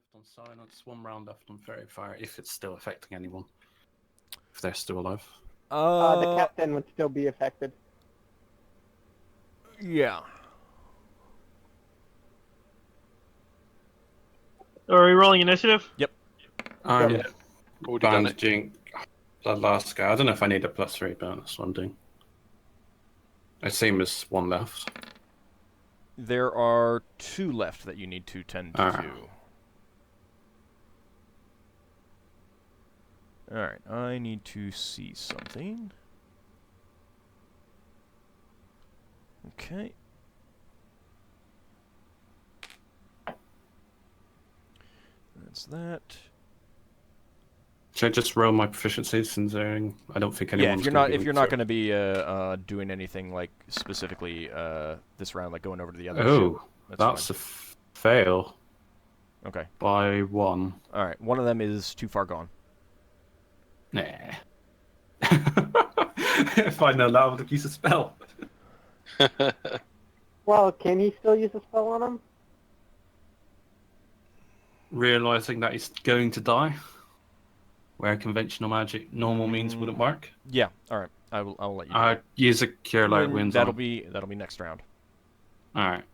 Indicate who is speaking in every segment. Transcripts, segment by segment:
Speaker 1: left on silence, 1 round left on fairy fire, if it's still affecting anyone. If they're still alive.
Speaker 2: The captain would still be affected.
Speaker 3: Yeah.
Speaker 4: Are we rolling initiative?
Speaker 3: Yep.
Speaker 1: I'm
Speaker 5: Already done it.
Speaker 1: bandaging the last guy. I don't know if I need a +3, but that's what I'm doing. It seems 1 left.
Speaker 3: There are 2 left that you need to tend to. Alright, I need to see something. Okay. That's that.
Speaker 1: Should I just roll my proficiencies considering I don't think anyone's
Speaker 3: if you're not going to be doing anything like specifically this round, like going over to the other ship,
Speaker 1: that's a fail.
Speaker 3: Okay.
Speaker 1: By 1.
Speaker 3: All right, one of them is too far gone.
Speaker 1: Nah. If I know that, I would have used a spell.
Speaker 2: Well, can he still use a spell on him?
Speaker 1: Realizing that he's going to die, where conventional magic normal means wouldn't work.
Speaker 3: Yeah. All right. I'll let you. Do
Speaker 1: Use a cure light wounds.
Speaker 3: That'll be next round.
Speaker 1: All right.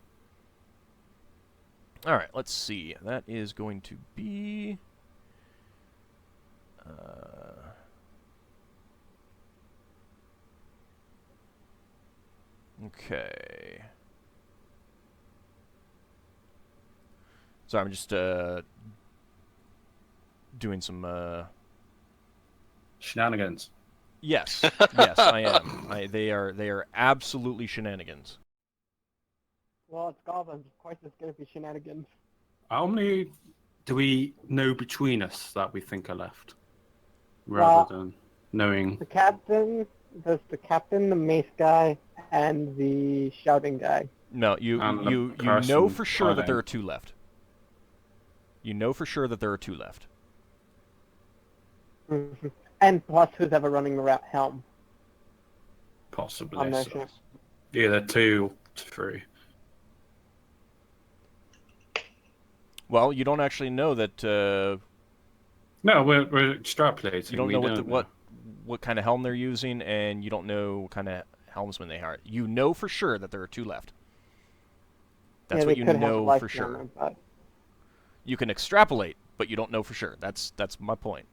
Speaker 3: All right. Let's see. That is going to be. Okay. So I'm just doing some
Speaker 1: Shenanigans.
Speaker 3: Yes, yes, I am. They are absolutely shenanigans.
Speaker 2: Well, it's goblins. Of course, it's going to be shenanigans.
Speaker 1: How many do we know between us that we think are left, rather than knowing?
Speaker 2: The captain, there's the captain, the mace guy, and the shouting guy.
Speaker 3: No, you know for sure that there are 2 left. You know for sure that there are 2 left.
Speaker 2: And plus who's ever running the helm.
Speaker 1: Possibly.
Speaker 2: I'm not sure.
Speaker 1: Either 2 to 3.
Speaker 3: Well, you don't actually know that.
Speaker 1: No, we're extrapolating.
Speaker 3: You don't know what kind of helm they're using, and you don't know what kind of helmsman they are. You know for sure that there are 2 left. That's what you know for sure. You can extrapolate, but you don't know for sure. That's my point.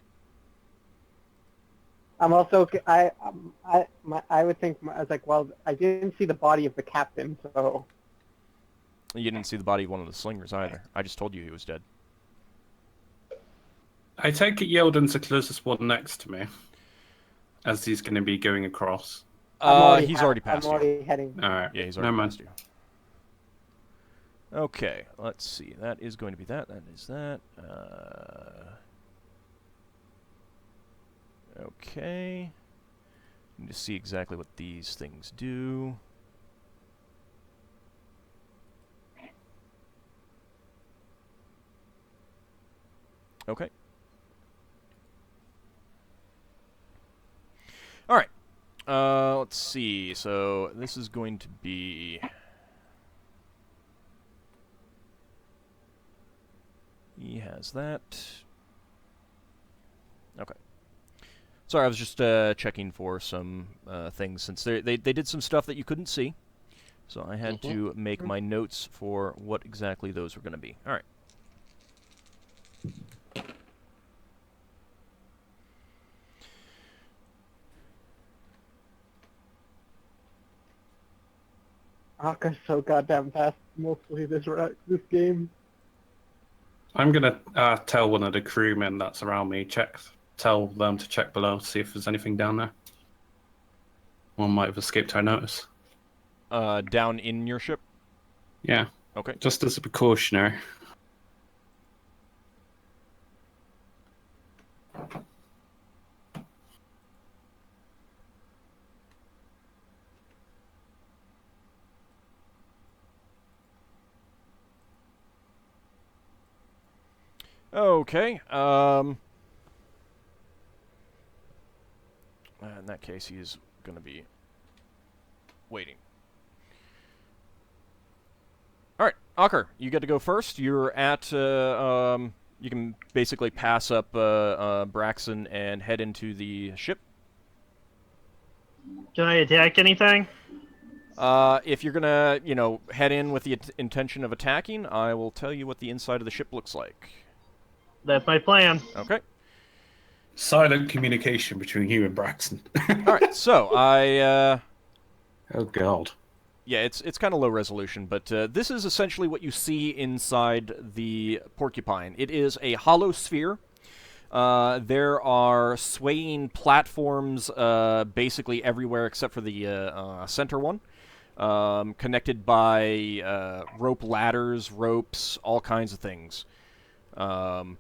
Speaker 2: I'm also I would think I was like, well, I didn't see the body of the captain, so.
Speaker 3: You didn't see the body of one of the slingers either. I just told you he was dead.
Speaker 1: I take it Yeldin's the closest one next to me, as he's going to be going across.
Speaker 3: He's already passed you.
Speaker 2: I'm already heading.
Speaker 1: All right.
Speaker 3: Yeah, he's already passed you. Okay, let's see. That is going to be that. That is that. Okay. Need to see exactly what these things do. Okay. All right. Let's see. So this is going to be. He has that. Okay. Sorry, I was just checking for some things since they did some stuff that you couldn't see, so I had to make my notes for what exactly those were going to be. All right.
Speaker 2: Ockar's so goddamn fast mostly this game.
Speaker 1: I'm gonna tell one of the crewmen that's around me, tell them to check below, see if there's anything down there. One might have escaped our notice.
Speaker 3: Down in your ship?
Speaker 1: Yeah.
Speaker 3: Okay.
Speaker 1: Just as a precautionary.
Speaker 3: Okay. In that case, he's going to be waiting. All right, Ockar, you get to go first. You're at You can basically pass up Braxon and head into the ship.
Speaker 4: Can I attack anything?
Speaker 3: If you're gonna, head in with the intention of attacking, I will tell you what the inside of the ship looks like.
Speaker 4: That's my plan.
Speaker 3: Okay.
Speaker 1: Silent communication between you and Braxon.
Speaker 3: All right. So I.
Speaker 1: Oh God.
Speaker 3: Yeah, it's kind of low resolution, but this is essentially what you see inside the porcupine. It is a hollow sphere. There are swaying platforms basically everywhere except for the center one, connected by rope ladders, ropes, all kinds of things. Down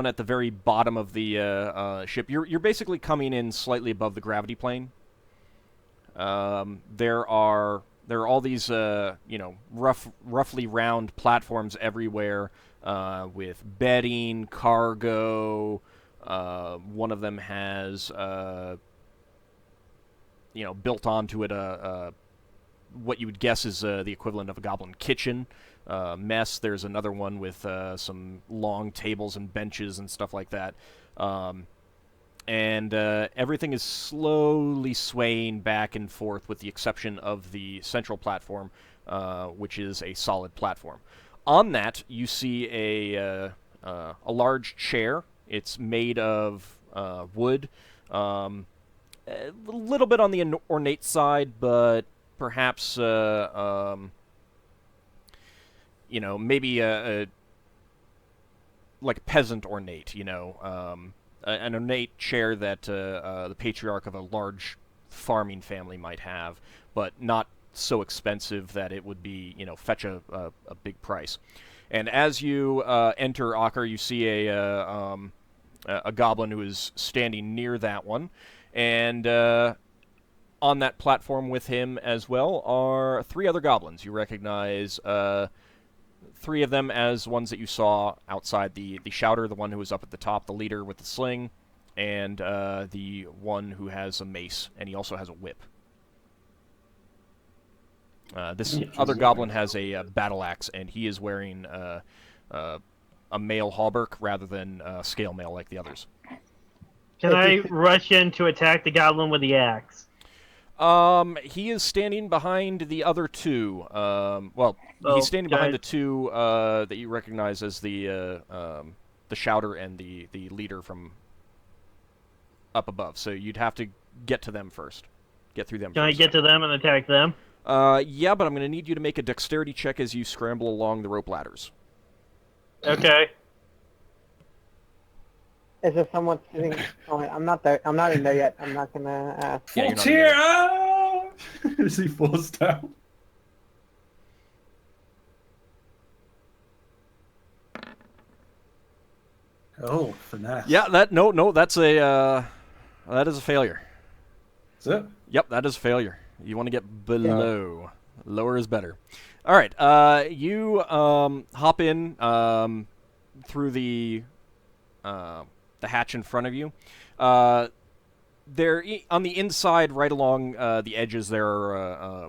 Speaker 3: at the very bottom of the ship, you're basically coming in slightly above the gravity plane. There are all these roughly round platforms everywhere with bedding, cargo. One of them has built onto it what you would guess is the equivalent of a goblin kitchen mess. There's another one with some long tables and benches and stuff like that. And everything is slowly swaying back and forth with the exception of the central platform, which is a solid platform. On that, you see a large chair. It's made of wood, a little bit on the ornate side, but perhaps maybe like a peasant ornate, an ornate chair that the patriarch of a large farming family might have, but not so expensive that it would be, fetch a big price. And as you enter Ockar, you see a goblin who is standing near that one, and on that platform with him as well are 3 other goblins. You recognize 3 of them as ones that you saw outside the shouter, the one who was up at the top, the leader with the sling, and the one who has a mace, and he also has a whip. This other goblin has a battle axe, and he is wearing a mail hauberk rather than scale mail like the others.
Speaker 4: Can I rush in to attack the goblin with the axe?
Speaker 3: He is standing behind the other 2. He's standing behind the 2 that you recognize as the shouter and the leader from up above. So you'd have to get to them first. Get through them
Speaker 4: Can
Speaker 3: first.
Speaker 4: I get to them and attack them?
Speaker 3: Yeah, but I'm going to need you to make a dexterity check as you scramble along the rope ladders.
Speaker 4: Okay.
Speaker 2: Is there someone sitting? Oh, I'm not there. I'm not in there yet. I'm not gonna ask.
Speaker 3: Yeah, you're not in there.
Speaker 1: As he falls down. Oh, finesse.
Speaker 3: Yeah, that's that is a failure.
Speaker 1: Is it?
Speaker 3: Yep, that is a failure. You want to get below. Yeah. Lower is better. All right, you hop in through the hatch in front of you. There, on the inside, right along the edges, there are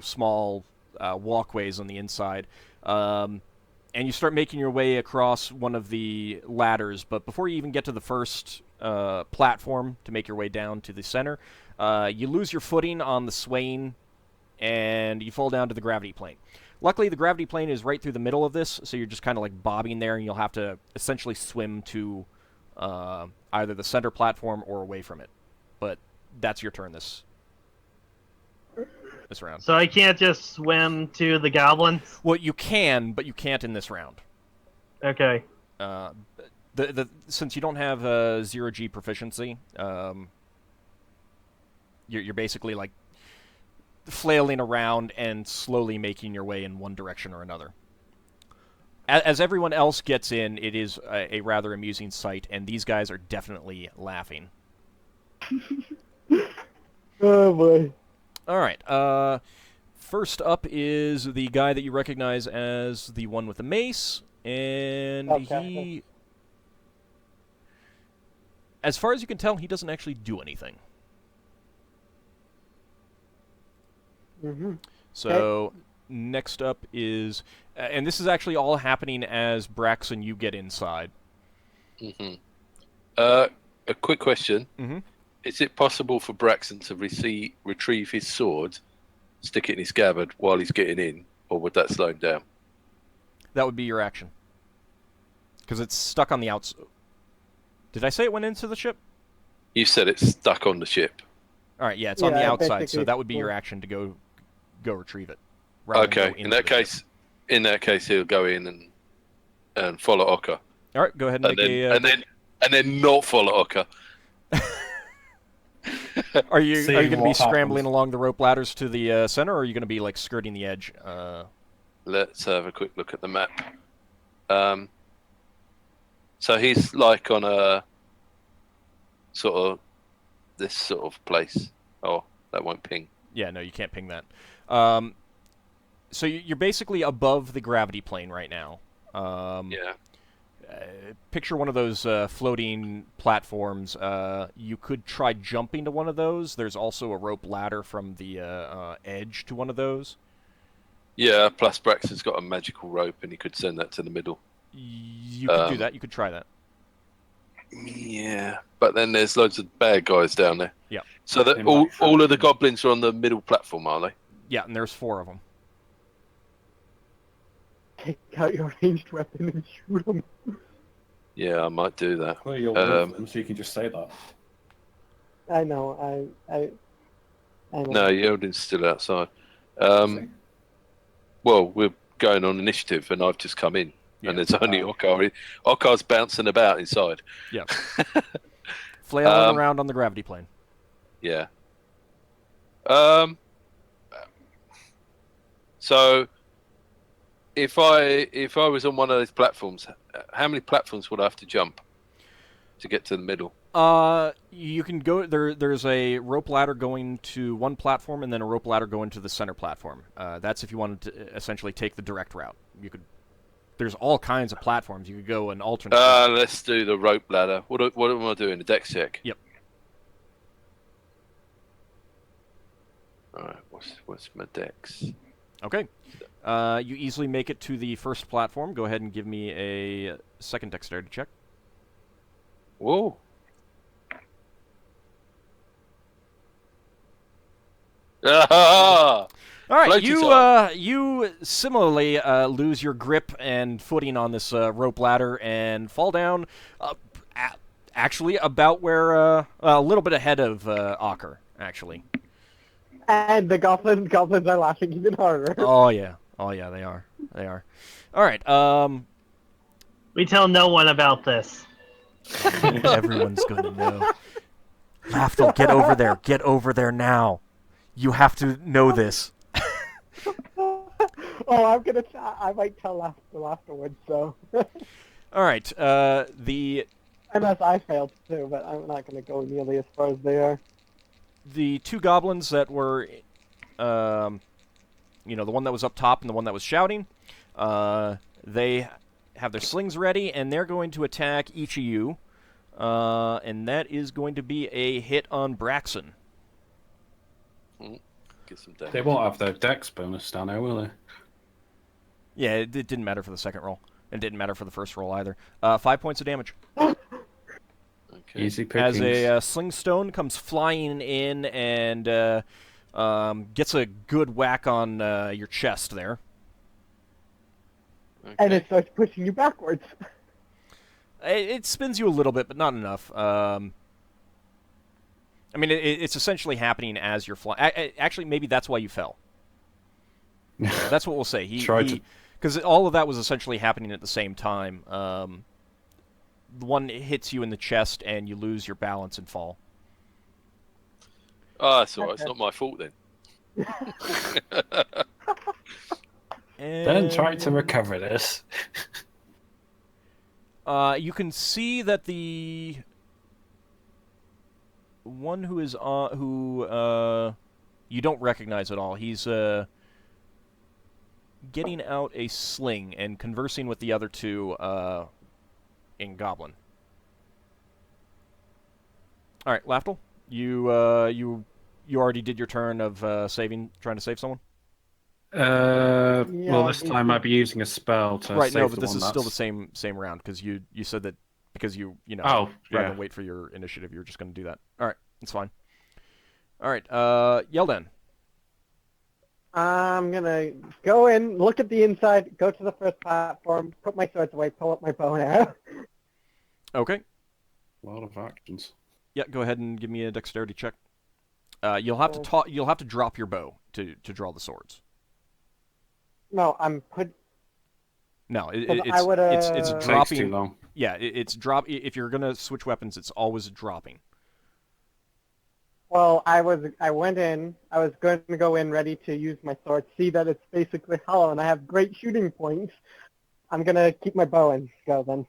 Speaker 3: small walkways on the inside. And you start making your way across one of the ladders, but before you even get to the first platform to make your way down to the center, you lose your footing on the swaying, and you fall down to the gravity plane. Luckily, the gravity plane is right through the middle of this, so you're just kind of like bobbing there, and you'll have to essentially swim to either the center platform or away from it. But that's your turn this round.
Speaker 4: So I can't just swim to the goblins?
Speaker 3: Well, you can, but you can't in this round.
Speaker 4: Okay.
Speaker 3: Since you don't have 0G proficiency, you're basically like flailing around and slowly making your way in one direction or another. As everyone else gets in, it is a rather amusing sight, and these guys are definitely laughing.
Speaker 2: Oh boy.
Speaker 3: All right. First up is the guy that you recognize as the one with the mace, and he, as far as you can tell, he doesn't actually do anything.
Speaker 2: Mm-hmm.
Speaker 3: So next up is, and this is actually all happening as Braxon, you get inside.
Speaker 5: Mm-hmm. A quick question.
Speaker 3: Mm-hmm.
Speaker 5: Is it possible for Braxon to retrieve his sword, stick it in his scabbard while he's getting in, or would that slow him down?
Speaker 3: That would be your action. Because it's stuck on the outside. Did I say it went into the ship?
Speaker 5: You said it's stuck on the ship.
Speaker 3: All right, yeah, it's on the outside, so that would be your action to go retrieve it.
Speaker 5: Okay, in that case, he'll go in and follow Ockar.
Speaker 3: All right, go ahead and
Speaker 5: and then not follow Ockar.
Speaker 3: Are you going to be scrambling along the rope ladders to the center, or are you going to be like skirting the edge?
Speaker 5: Let's have a quick look at the map. So he's like on a sort of this sort of place. Oh, that won't ping.
Speaker 3: Yeah, no, you can't ping that. So you're basically above the gravity plane right now.
Speaker 5: Yeah.
Speaker 3: Picture one of those floating platforms. You could try jumping to one of those. There's also a rope ladder from the edge to one of those.
Speaker 5: Yeah, plus Braxton's got a magical rope, and he could send that to the middle.
Speaker 3: You could do that. You could try that.
Speaker 5: Yeah, but then there's loads of bad guys down there.
Speaker 3: Yeah.
Speaker 5: So that all of the goblins are on the middle platform, are they?
Speaker 3: Yeah, and there's 4 of them.
Speaker 2: Take out your ranged weapon and shoot them.
Speaker 5: Yeah, I might do that.
Speaker 1: Well, you're with them, so you can just say that.
Speaker 2: I know. I know.
Speaker 5: No, Yeldin's still outside. Well, we're going on initiative, and I've just come in, and there's only Ockar. Ockar's bouncing about inside.
Speaker 3: Yeah. Flailing around on the gravity plane.
Speaker 5: Yeah. So, if I was on one of those platforms, how many platforms would I have to jump to get to the middle?
Speaker 3: You can go there's a rope ladder going to one platform, and then a rope ladder going to the center platform. That's if you wanted to essentially take the direct route. You could. There's all kinds of platforms. You could go an alternate.
Speaker 5: Let's do the rope ladder. What am I doing? A dex check.
Speaker 3: Yep.
Speaker 5: All right. What's my dex?
Speaker 3: Okay. You easily make it to the first platform. Go ahead and give me a second dexterity check.
Speaker 5: Whoa.
Speaker 3: All right, you similarly lose your grip and footing on this rope ladder and fall down. Actually, about where a little bit ahead of Ockar, actually.
Speaker 2: And the goblins are laughing even harder.
Speaker 3: Oh yeah, they are. All right.
Speaker 4: We tell no one about this.
Speaker 3: Everyone's gonna know. Lafdul, get over there. Get over there now. You have to know this.
Speaker 2: I might tell Lafdul afterwards, so.
Speaker 3: All right,
Speaker 2: Unless I failed too, but I'm not going to go nearly as far as they are.
Speaker 3: The 2 goblins that were, the one that was up top and the one that was shouting, they have their slings ready, and they're going to attack each of you, and that is going to be a hit on Braxon.
Speaker 5: Get some damage.
Speaker 1: They won't have their dex bonus down there, will they?
Speaker 3: Yeah, it didn't matter for the second roll. It didn't matter for the first roll either. 5 points of damage.
Speaker 5: Okay.
Speaker 1: Easy pickings.
Speaker 3: As a sling stone comes flying in and gets a good whack on your chest there.
Speaker 5: Okay.
Speaker 2: And it starts pushing you backwards.
Speaker 3: It spins you a little bit, but not enough. I mean, it's essentially happening as you're flying. Actually, maybe that's why you fell. That's what we'll say. Because all of that was essentially happening at the same time. The one hits you in the chest, and you lose your balance and fall.
Speaker 5: Oh, that's all right. It's not my fault then.
Speaker 1: Then try to recover this.
Speaker 3: You can see that the one who is you don't recognize at all. He's getting out a sling and conversing with the other 2 in Goblin. All right, Lafdul, you already did your turn of trying to save someone.
Speaker 1: Well, this time I'd be using a spell to
Speaker 3: right.
Speaker 1: save
Speaker 3: No, but
Speaker 1: the
Speaker 3: this
Speaker 1: one
Speaker 3: is
Speaker 1: that's...
Speaker 3: still the same round because you said that because you know
Speaker 1: Oh,
Speaker 3: rather
Speaker 1: yeah.
Speaker 3: than wait for your initiative, you're just going to do that. All right, it's fine. All right, Yeldin.
Speaker 2: I'm gonna go in, look at the inside, go to the first platform, put my swords away, pull up my bow and arrow.
Speaker 3: Okay.
Speaker 1: A lot of actions.
Speaker 3: Yeah, go ahead and give me a dexterity check. You'll have to You'll have to drop your bow to draw the swords.
Speaker 2: No, I'm put.
Speaker 3: No, it's
Speaker 1: It
Speaker 3: dropping.
Speaker 1: takes too long.
Speaker 3: Yeah, it's drop. If you're gonna switch weapons, it's always dropping.
Speaker 2: Well, I went in. I was going to go in ready to use my sword. See that it's basically hollow, and I have great shooting points. I'm gonna keep my bow and go then,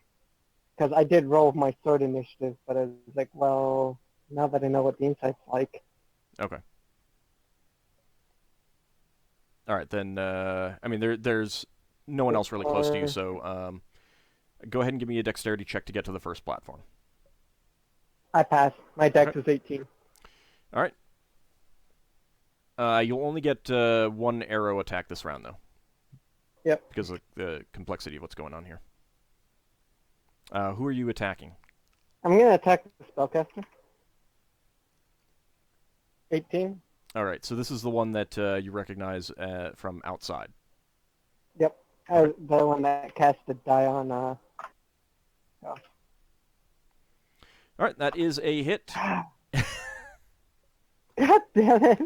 Speaker 2: because I did roll my sword initiative. But I was like, well, now that I know what the inside's like.
Speaker 3: Okay. All right, then. I mean, there's no one else really close to you, so go ahead and give me a dexterity check to get to the first platform.
Speaker 2: I passed. My dex is 18.
Speaker 3: All right. You'll only get one arrow attack this round, though.
Speaker 2: Yep.
Speaker 3: Because of the complexity of what's going on here. Who are you attacking?
Speaker 2: I'm gonna attack the spellcaster. 18.
Speaker 3: All right, so this is the one that you recognize from outside.
Speaker 2: Yep. The one that casted die on.
Speaker 3: All right, that is a hit.
Speaker 2: God damn it!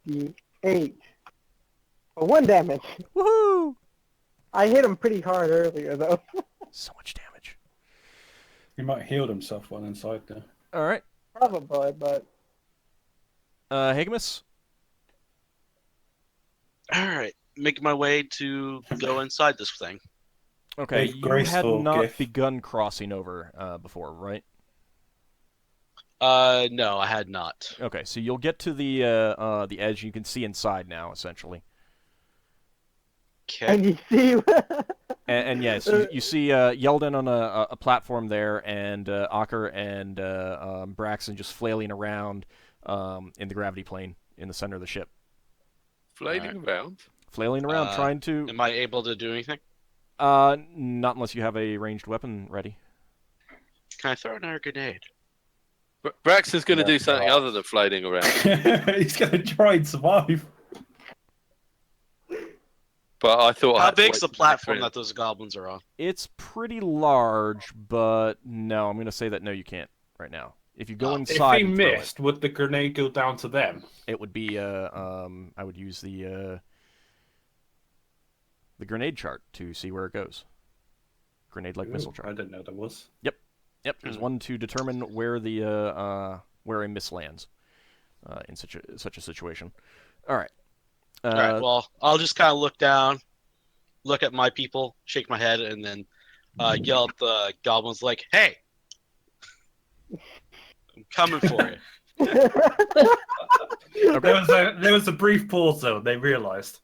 Speaker 2: D8 for 1 damage.
Speaker 3: Woohoo!
Speaker 2: I hit him pretty hard earlier though.
Speaker 3: So much damage.
Speaker 1: He might have healed himself while inside there.
Speaker 3: All right.
Speaker 2: Probably, but.
Speaker 3: Higgimus?
Speaker 6: Alright, making my way to go inside this thing.
Speaker 3: Okay,
Speaker 1: Hey,
Speaker 3: you had
Speaker 1: graceful
Speaker 3: not
Speaker 1: Giff.
Speaker 3: begun crossing over before, right?
Speaker 6: No, I had not.
Speaker 3: Okay, so you'll get to the edge. You can see inside now, essentially.
Speaker 6: Okay.
Speaker 2: And you see.
Speaker 3: And yes, you see Yeldin on a platform there, and Ockar and Braxon just flailing around in the gravity plane in the center of the ship.
Speaker 5: Flailing around?
Speaker 3: Flailing around, trying to...
Speaker 6: Am I able to do anything?
Speaker 3: Not unless you have a ranged weapon ready.
Speaker 6: Can I throw another grenade?
Speaker 5: Braxton's going to do something other than flailing around.
Speaker 1: He's going to try and survive.
Speaker 5: But I thought...
Speaker 6: How big's the platform that those goblins are on?
Speaker 3: It's pretty large, but no, I'm going to say that no, you can't right now. If you go inside,
Speaker 1: if he missed, would the grenade go down to them?
Speaker 3: it would be I would use the grenade chart to see where it goes. Grenade-like missile chart.
Speaker 1: I didn't know there was.
Speaker 3: Yep, there's one to determine where the where a miss lands in such a situation. All right.
Speaker 6: Alright, well, I'll just kind of look down, look at my people, shake my head, and then yell at the goblins like, "Hey! I'm coming for you."
Speaker 3: Okay.
Speaker 1: There was a brief pause though. They realised.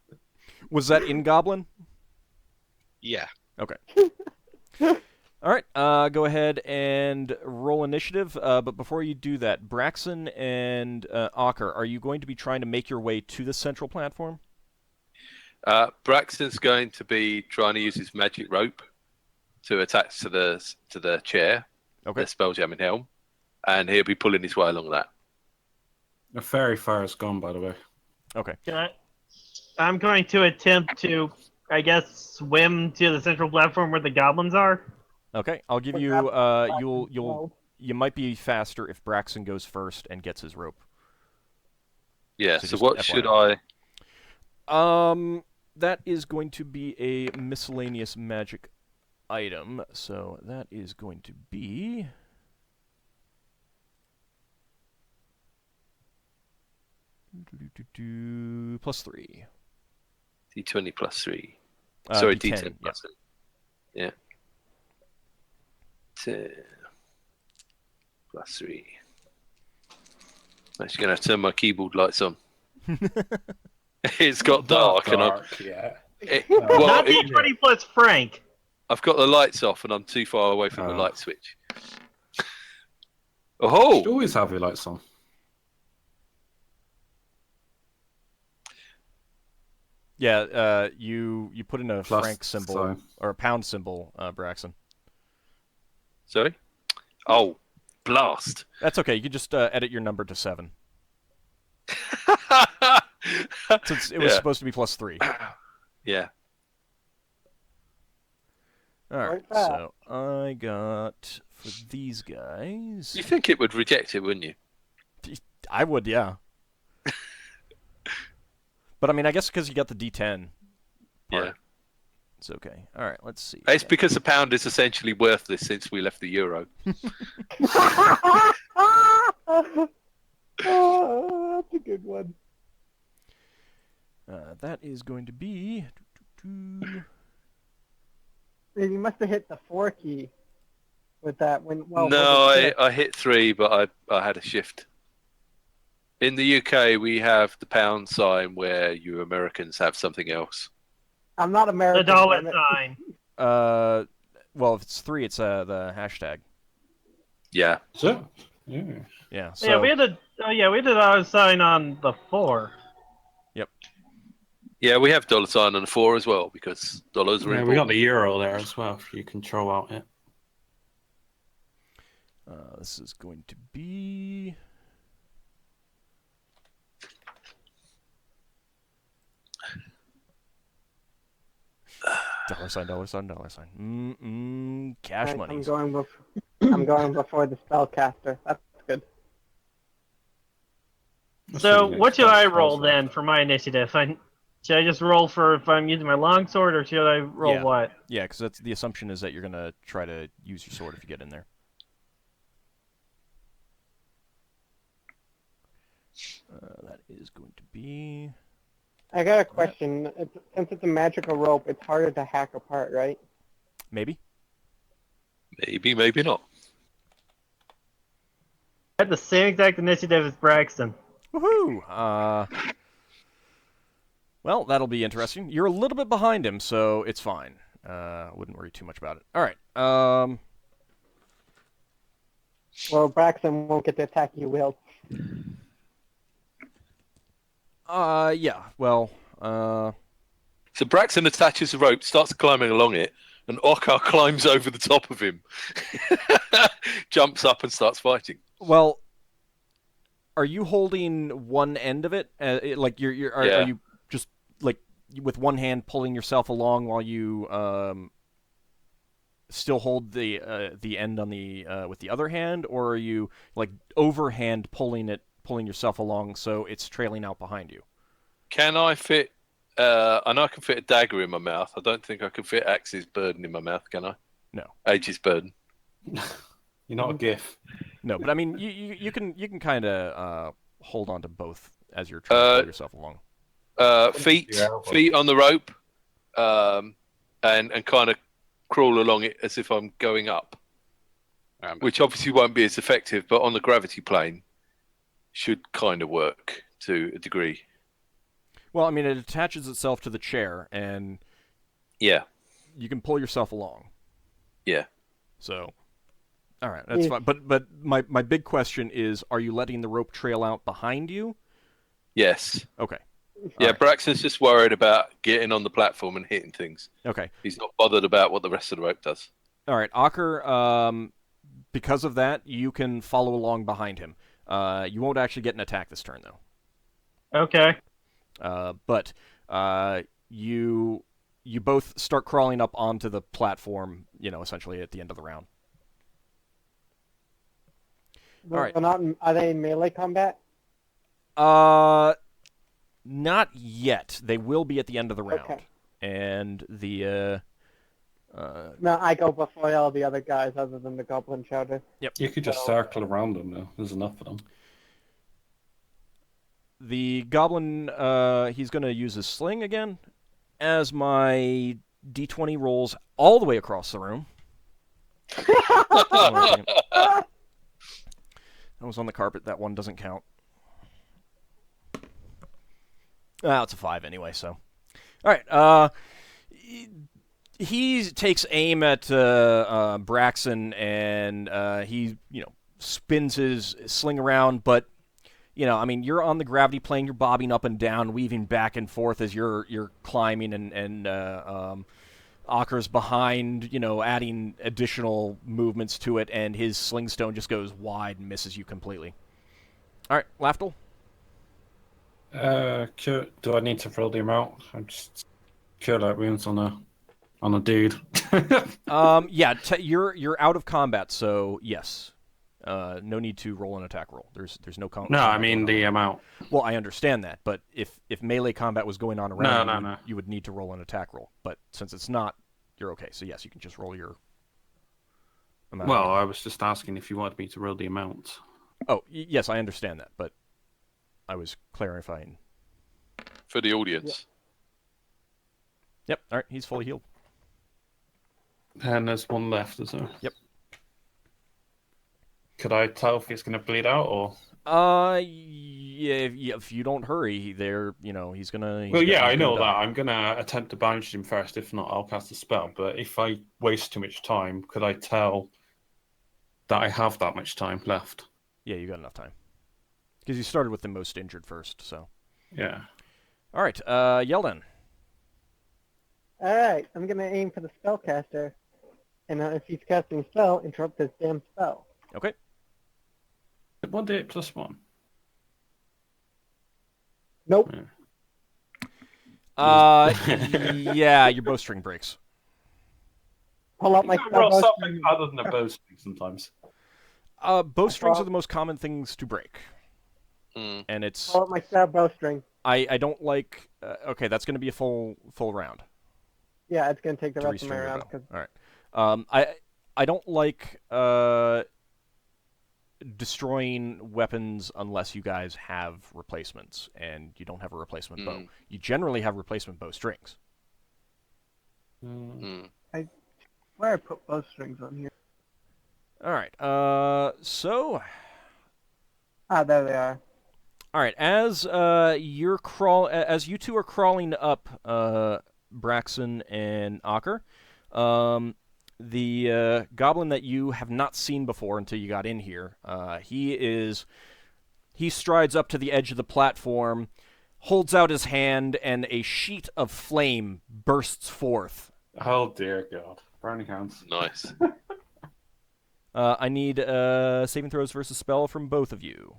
Speaker 3: Was that in Goblin?
Speaker 6: Yeah.
Speaker 3: Okay. All right. Go ahead and roll initiative. But before you do that, Braxon and Ockar, are you going to be trying to make your way to the central platform?
Speaker 5: Braxton's going to be trying to use his magic rope to attach to the chair,
Speaker 3: Okay.
Speaker 5: the Spelljamming helm, and he'll be pulling his way along that.
Speaker 1: The fairy fire is gone, by the way.
Speaker 3: Okay.
Speaker 4: I'm going to attempt to, I guess, swim to the central platform where the goblins are.
Speaker 3: Okay. I'll give you. You might be faster if Braxon goes first and gets his rope.
Speaker 5: Yeah.
Speaker 3: So
Speaker 5: So
Speaker 3: just
Speaker 5: what
Speaker 3: FYI.
Speaker 5: should I?
Speaker 3: That is going to be a miscellaneous magic item. So that is going to be. +3.
Speaker 5: D20 plus 3. Sorry, D10
Speaker 3: yeah.
Speaker 5: plus 3. Yeah. 10 plus 3. I'm actually going to turn my keyboard lights on. It's got dark, and
Speaker 1: yeah.
Speaker 4: Not D20 plus Frank.
Speaker 5: I've got the lights off, and I'm too far away from the
Speaker 1: Oh.
Speaker 5: light switch.
Speaker 1: You
Speaker 5: Oh,
Speaker 1: should always have your lights on.
Speaker 3: Yeah, you put in a
Speaker 1: Plus,
Speaker 3: franc symbol
Speaker 1: so-
Speaker 3: or a pound symbol, Braxon.
Speaker 5: Sorry? Oh, blast.
Speaker 3: That's okay. You can just edit your number to 7. Since it was supposed to be +3.
Speaker 5: Yeah.
Speaker 3: All right,
Speaker 2: Like that.
Speaker 3: so I got for these guys.
Speaker 5: You think it would reject it, wouldn't you?
Speaker 3: I would, yeah. But I mean, I guess because you got the D10 part,
Speaker 5: Yeah.
Speaker 3: it's okay. All right, let's see.
Speaker 5: It's because the pound is essentially worthless since we left the euro.
Speaker 2: Oh, that's a good one.
Speaker 3: That is going to be.
Speaker 2: You must have hit the 4 key with that.
Speaker 5: No, I hit 3, but I had a shift. In the UK, we have the pound sign where you Americans have something else.
Speaker 2: I'm not
Speaker 4: The
Speaker 2: American.
Speaker 4: dollar
Speaker 2: damn it.
Speaker 4: sign.
Speaker 3: Well, if it's 3, it's the hashtag.
Speaker 5: Yeah.
Speaker 1: So, yeah.
Speaker 3: Yeah. So
Speaker 4: Yeah, we had a dollar sign on the 4.
Speaker 5: Yeah, we have dollar sign on the 4 as well because dollars are
Speaker 1: Yeah,
Speaker 5: important.
Speaker 1: we got the euro there as well. If you can throw out it.
Speaker 3: this is going to be. Dollar sign, dollar sign, dollar sign. Cash
Speaker 2: Right,
Speaker 3: money.
Speaker 2: I'm going before the spellcaster. That's good.
Speaker 4: So what should I roll then for my initiative? Should I just roll for if I'm using my longsword, or should I roll
Speaker 3: Yeah.
Speaker 4: what?
Speaker 3: Yeah, because that's the assumption is that you're gonna try to use your sword if you get in there. That is going to be.
Speaker 2: I got a question. Since it's a magical rope, it's harder to hack apart, right?
Speaker 3: Maybe.
Speaker 5: Maybe, maybe not.
Speaker 4: I had the same exact initiative as Braxton.
Speaker 3: Woohoo! Well, that'll be interesting. You're a little bit behind him, so it's fine. Wouldn't worry too much about it. All right.
Speaker 2: Well, Braxton won't get to attack you, Will.
Speaker 3: Yeah. Well.
Speaker 5: So Braxton attaches the rope, starts climbing along it, and Ockar climbs over the top of him, jumps up and starts fighting.
Speaker 3: Well. Are you holding one end of it? Like are you just like with one hand pulling yourself along while you still hold the end on the with the other hand, or are you like overhand pulling yourself along so it's trailing out behind you?
Speaker 5: Can I fit? I know I can fit a dagger in my mouth. I don't think I can fit Axe's burden in my mouth. Can I?
Speaker 3: No.
Speaker 5: Age's burden.
Speaker 1: You're not a Giff.
Speaker 3: No, but I mean you can kind of hold on to both as you're trying to pull yourself along.
Speaker 5: Feet on the rope, and kind of crawl along it as if I'm going up, which obviously won't be as effective, but on the gravity plane should kind of work to a degree.
Speaker 3: Well, I mean, it attaches itself to the chair, and
Speaker 5: Yeah.
Speaker 3: you can pull yourself along.
Speaker 5: Yeah.
Speaker 3: So, all right, that's fine. But my big question is, are you letting the rope trail out behind you?
Speaker 5: Yes.
Speaker 3: Okay.
Speaker 5: Yeah,
Speaker 3: right.
Speaker 5: Braxton's just worried about getting on the platform and hitting things.
Speaker 3: Okay.
Speaker 5: He's not bothered about what the rest of the rope does.
Speaker 3: All right, Ockar, because of that, you can follow along behind him. You won't actually get an attack this turn, though.
Speaker 4: Okay.
Speaker 3: But you both start crawling up onto the platform, essentially at the end of the round.
Speaker 2: All right. Are they in melee combat?
Speaker 3: Not yet. They will be at the end of the round.
Speaker 2: Okay.
Speaker 3: And the
Speaker 2: No, I go before all the other guys other than the goblin shouter.
Speaker 3: Yep.
Speaker 1: You could just circle around them now. There's enough of them.
Speaker 3: The goblin, he's going to use his sling again. As my d20 rolls all the way across the room. That was on the carpet. That one doesn't count. It's a 5 anyway, so. All right. He takes aim at Braxon, and he, spins his sling around, but you know, I mean, you're on the gravity plane, you're bobbing up and down, weaving back and forth as you're climbing, and Ockar's behind, you know, adding additional movements to it, and his sling stone just goes wide and misses you completely. All right, Lafdul.
Speaker 1: Do I need to roll the amount? I'm just cure light wounds on a dude.
Speaker 3: Yeah, you're out of combat, so yes. No need to roll an attack roll. There's no combat.
Speaker 1: No, I mean the amount.
Speaker 3: Well, I understand that, but if melee combat was going on around
Speaker 1: no.
Speaker 3: you would need to roll an attack roll. But since it's not, you're okay. So yes, you can just roll your amount.
Speaker 1: Well, I was just asking if you wanted me to roll the amount.
Speaker 3: Oh, yes, I understand that, but I was clarifying.
Speaker 5: For the audience.
Speaker 3: Yep, all right, he's fully healed.
Speaker 1: And there's one left, is there?
Speaker 3: Yep.
Speaker 1: Could I tell if he's going to bleed out, or?
Speaker 3: Yeah, if you don't hurry, he's gonna...
Speaker 1: Well, yeah, I know that. I'm going to attempt to bandage him first. If not, I'll cast a spell. But if I waste too much time, could I tell that I have that much time left?
Speaker 3: Yeah, you got enough time. Because you started with the most injured first, so...
Speaker 1: Yeah.
Speaker 3: All right, Yeldin.
Speaker 2: All right, I'm going to aim for the spellcaster. And if he's casting a spell, interrupt his damn spell.
Speaker 3: Okay.
Speaker 1: 1d8 plus 1.
Speaker 2: Nope.
Speaker 3: Yeah, your bowstring breaks.
Speaker 2: Pull out my
Speaker 1: Roll something other than a bowstring sometimes.
Speaker 3: Bowstrings are the most common things to break. And it's...
Speaker 2: Pull out my stab bowstring.
Speaker 3: I don't like... okay, that's going to be a full round.
Speaker 2: Yeah, it's going to take the rest of my round.
Speaker 3: All right. I don't like destroying weapons unless you guys have replacements, and you don't have a replacement bow. You generally have replacement bowstrings.
Speaker 2: I swear I put bowstrings on here.
Speaker 3: All right. So...
Speaker 2: Ah, there they are.
Speaker 3: All right. As as you two are crawling up, Braxon and Ockar, the goblin that you have not seen before until you got in here, he strides up to the edge of the platform, holds out his hand, and a sheet of flame bursts forth.
Speaker 1: Oh dear God! Burning hands.
Speaker 5: Nice.
Speaker 3: I need saving throws versus spell from both of you.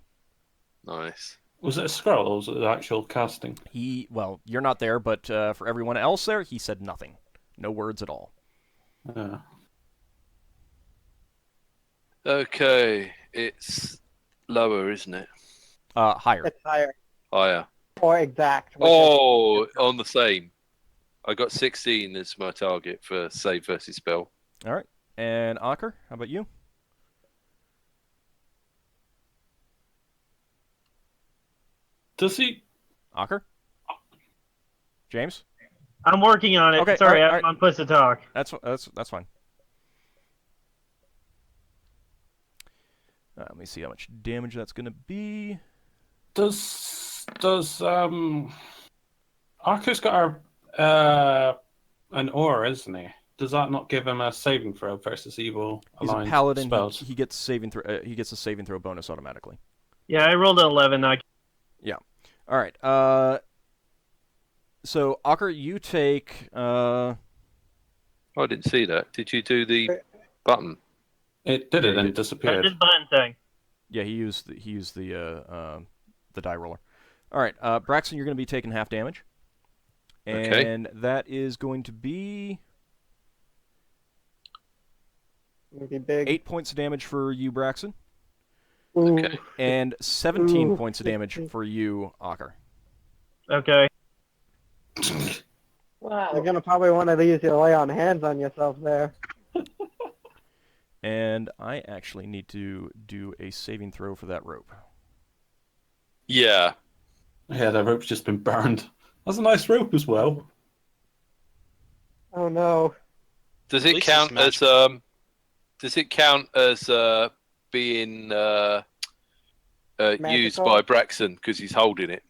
Speaker 5: Nice.
Speaker 1: Was it a scroll or was it the actual casting?
Speaker 3: Well, you're not there, but for everyone else there, he said nothing. No words at all.
Speaker 5: Okay, it's lower, isn't it?
Speaker 3: Higher.
Speaker 2: It's higher.
Speaker 5: Higher.
Speaker 2: Or exact.
Speaker 5: Oh, on the same. I got 16 as my target for save versus spell.
Speaker 3: All right. And Ockar, how about you?
Speaker 1: Does he?
Speaker 3: Ockar? James?
Speaker 4: I'm working on it.
Speaker 3: Okay,
Speaker 4: Sorry,
Speaker 3: all right.
Speaker 4: I'm on push to talk.
Speaker 3: That's fine. Let me see how much damage that's going to be.
Speaker 1: Does Arco's got an aura, isn't he? Does that not give him a saving throw versus evil aligned
Speaker 3: He's a paladin.
Speaker 1: spells?
Speaker 3: He gets saving throw. He gets a saving throw bonus automatically.
Speaker 4: Yeah, I rolled an 11.
Speaker 3: Yeah. All right. So Ockar, you take.
Speaker 5: I didn't see that. Did you do the button?
Speaker 1: It did it and it
Speaker 4: I
Speaker 1: disappeared.
Speaker 4: did button thing.
Speaker 3: Yeah, he used the die roller. All right, Braxon, you're going to be taking half damage, and that is going to be
Speaker 2: big.
Speaker 3: 8 points of damage for you, Braxon.
Speaker 5: Okay.
Speaker 3: And 17
Speaker 2: Ooh.
Speaker 3: points of damage for you, Ockar.
Speaker 4: Okay.
Speaker 2: Wow. You're going to probably want to use your lay on hands on yourself there.
Speaker 3: And I actually need to do a saving throw for that rope.
Speaker 5: Yeah.
Speaker 1: Yeah, the rope's just been burned. That's a nice rope as well.
Speaker 2: Oh no.
Speaker 5: Does
Speaker 6: At
Speaker 5: it
Speaker 6: least
Speaker 5: count
Speaker 6: it's
Speaker 5: as being used
Speaker 2: Magical?
Speaker 5: by Braxon because he's holding it?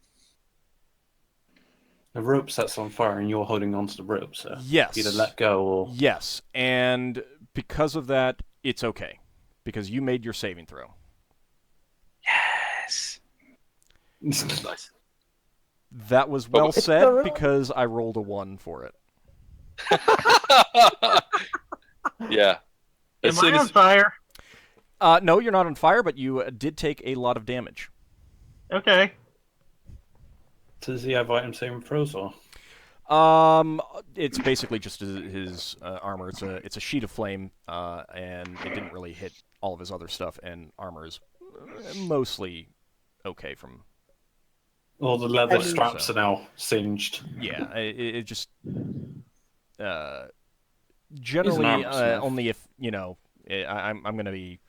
Speaker 1: The rope sets on fire and you're holding onto the rope, so
Speaker 3: Yes.
Speaker 1: either let go or...
Speaker 3: Yes, and because of that, it's okay. Because you made your saving throw.
Speaker 5: Yes. Nice.
Speaker 3: That was well said because I rolled a 1 for it.
Speaker 5: Yeah.
Speaker 4: Am I on fire?
Speaker 3: No, you're not on fire, but you did take a lot of damage.
Speaker 4: Okay.
Speaker 1: Does he have item saving throws or?
Speaker 3: It's basically just his armor. It's a sheet of flame, and it didn't really hit all of his other stuff. And armor is mostly okay from.
Speaker 1: All the leather straps are now singed.
Speaker 3: Yeah, it just generally only if I'm going to be.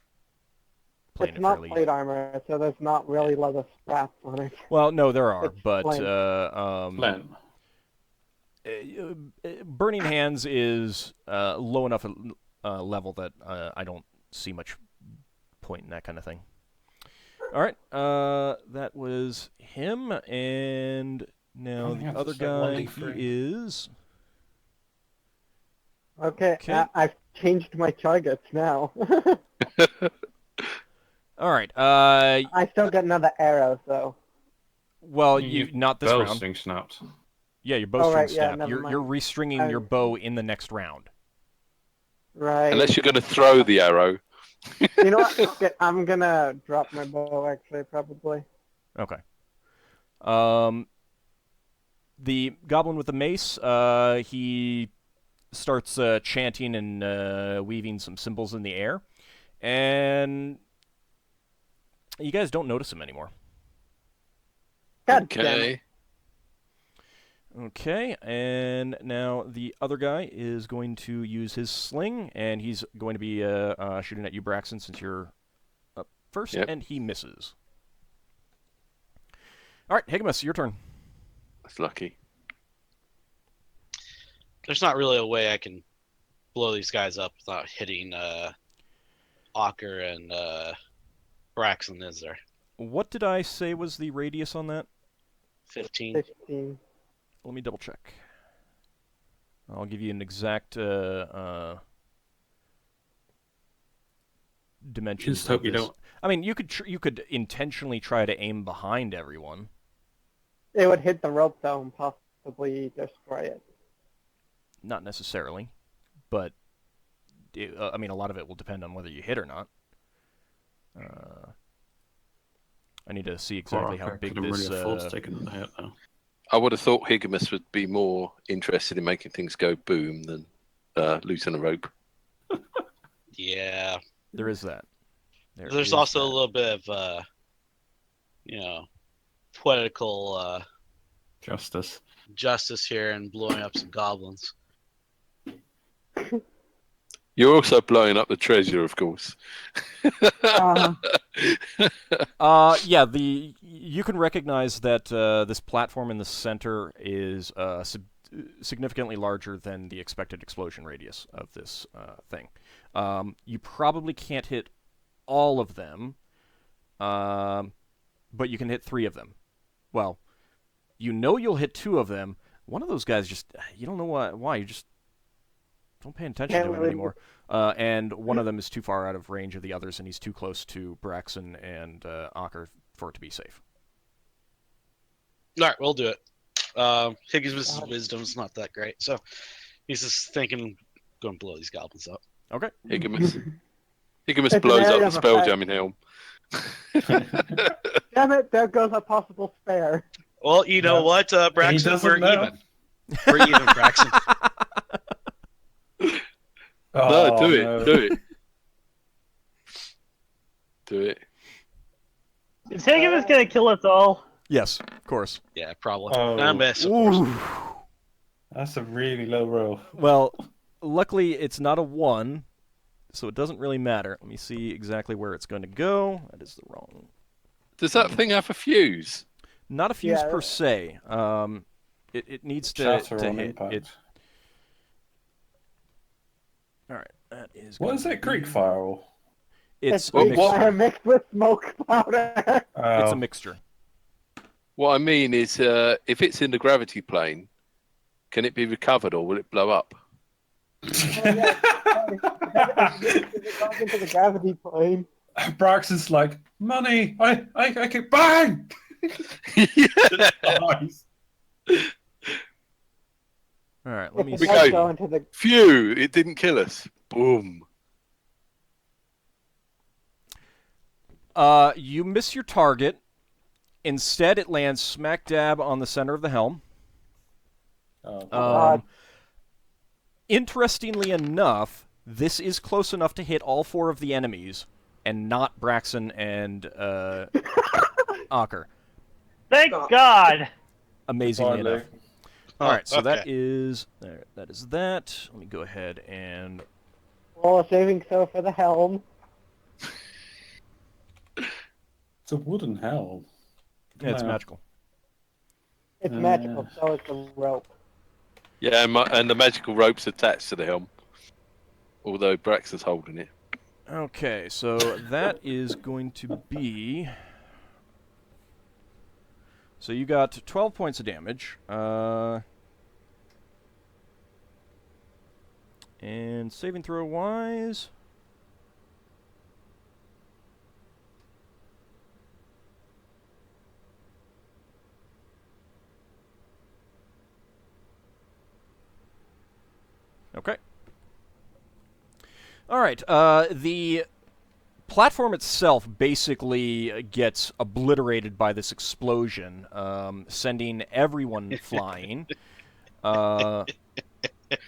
Speaker 2: It's not plate armor, so there's not really leather straps on it.
Speaker 3: Well, no, there are,
Speaker 2: It's
Speaker 3: but
Speaker 1: Flint.
Speaker 3: Burning Hands is low enough level that I don't see much point in that kind of thing. All right, that was him, and now the other guy, he is...
Speaker 2: Okay. I've changed my targets now.
Speaker 3: All right.
Speaker 2: I still get another arrow, though.
Speaker 3: Well, not this round.
Speaker 1: Bowstring snapped.
Speaker 3: Yeah, your bowstring
Speaker 2: yeah,
Speaker 3: snapped. You're restringing your bow in the next round.
Speaker 2: Right.
Speaker 5: Unless you're going to throw the arrow.
Speaker 2: You know what? I'm going to drop my bow, actually, probably.
Speaker 3: Okay. The goblin with the mace, he starts chanting and weaving some symbols in the air. And you guys don't notice him anymore.
Speaker 2: God
Speaker 5: Okay.
Speaker 3: Okay, and now the other guy is going to use his sling, and he's going to be shooting at you, Braxon, since you're up first, and he misses. All right, Higgimus, your turn.
Speaker 5: That's lucky.
Speaker 6: There's not really a way I can blow these guys up without hitting Ockar and Braxon, is there?
Speaker 3: What did I say was the radius on that?
Speaker 6: 15.
Speaker 2: 15.
Speaker 3: Let me double check. I'll give you an exact dimensions.
Speaker 1: Just hope you don't.
Speaker 3: I mean, you could intentionally try to aim behind everyone.
Speaker 2: It would hit the rope, though, and possibly destroy it.
Speaker 3: Not necessarily, but I mean, a lot of it will depend on whether you hit or not. I need to see exactly how big this.
Speaker 5: I would have thought Higgimus would be more interested in making things go boom than loosen a rope.
Speaker 6: Yeah.
Speaker 3: There is that.
Speaker 6: There's also a little bit of, political
Speaker 1: justice
Speaker 6: here and blowing up some goblins.
Speaker 5: You're also blowing up the treasure, of course.
Speaker 3: Yeah, you can recognize that this platform in the center is significantly larger than the expected explosion radius of this thing. You probably can't hit all of them, but you can hit 3 of them. Well, you'll hit 2 of them. One of those guys just, you don't know why, you just don't pay attention to him anymore. And one of them is too far out of range of the others, and he's too close to Braxon and Ockar for it to be safe.
Speaker 6: All right, we'll do it. Higgimus' wisdom's not that great, so he's just thinking, going to blow these goblins up.
Speaker 3: Okay.
Speaker 5: Higgimus blows up the spelljamming helm.
Speaker 2: Damn it, there goes a possible spare.
Speaker 6: Well, you know what, Braxon, we're even. We're even, Braxon.
Speaker 5: No, do it. Do it.
Speaker 4: Is Higgimus gonna kill us all?
Speaker 3: Yes, of course.
Speaker 6: Yeah, probably.
Speaker 1: Oh.
Speaker 6: I miss, of course.
Speaker 1: That's a really low roll.
Speaker 3: Well, luckily it's not a 1, so it doesn't really matter. Let me see exactly where it's going to go. That is the wrong.
Speaker 5: Does that thing have a fuse?
Speaker 3: Not a fuse per se. It needs to hit. All right, that is.
Speaker 1: What is it? Creek fire?
Speaker 3: It's
Speaker 2: a mixture mixed with smoke powder.
Speaker 3: It's a mixture.
Speaker 5: What I mean is, if it's in the gravity plane, can it be recovered or will it blow up?
Speaker 2: It goes into the gravity plane.
Speaker 1: Braxon's like, money! I can bang! Nice.
Speaker 3: All right, let me
Speaker 2: If
Speaker 3: see.
Speaker 2: it does go into the...
Speaker 5: Phew! It didn't kill us. Boom.
Speaker 3: You miss your target. Instead, it lands smack dab on the center of the helm.
Speaker 1: Oh,
Speaker 3: Interestingly enough, this is close enough to hit all 4 of the enemies, and not Braxon and Ockar.
Speaker 4: Thank God.
Speaker 3: Amazingly
Speaker 1: Finally.
Speaker 3: enough. All right, so that
Speaker 6: Okay.
Speaker 3: is there. That is that. Let me go ahead and
Speaker 2: Roll a saving throw for the helm.
Speaker 1: It's a wooden helm.
Speaker 3: yeah, it's
Speaker 1: No.
Speaker 3: magical.
Speaker 2: It's magical, so it's a rope.
Speaker 5: Yeah, and the magical rope's attached to the helm. Although Braxon's holding it.
Speaker 3: Okay, so that is going to be. So you got 12 points of damage. And saving throw wise. Okay. All right. The platform itself basically gets obliterated by this explosion, sending everyone flying.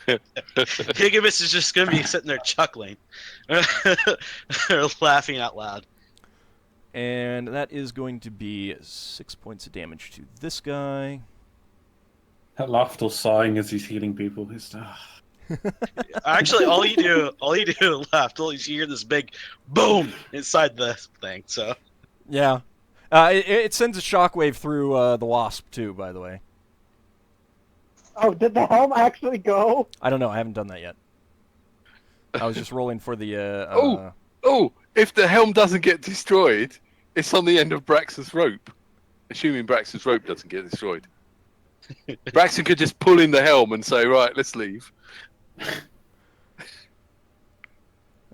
Speaker 6: Higgimus is just going to be sitting there chuckling. or laughing out loud.
Speaker 3: And that is going to be 6 points of damage to this guy.
Speaker 1: That Lafdul sighing as he's healing people.
Speaker 6: Actually, all you do Lafdul, is you hear this big boom inside the thing. So
Speaker 3: Yeah. It sends a shockwave through the wasp, too, by the way.
Speaker 2: Oh, did the helm actually go?
Speaker 3: I don't know. I haven't done that yet. I was just rolling for the...
Speaker 5: Oh, if the helm doesn't get destroyed, it's on the end of Braxon's rope. Assuming Braxon's rope doesn't get destroyed. Braxon could just pull in the helm and say, right, let's leave.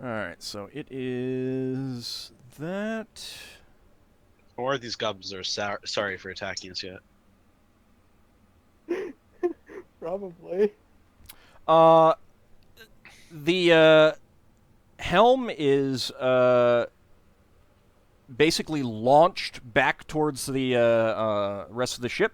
Speaker 3: Alright, so it is that...
Speaker 6: or these goblins are sorry for attacking us yet.
Speaker 2: Probably.
Speaker 3: The helm is basically launched back towards the rest of the ship.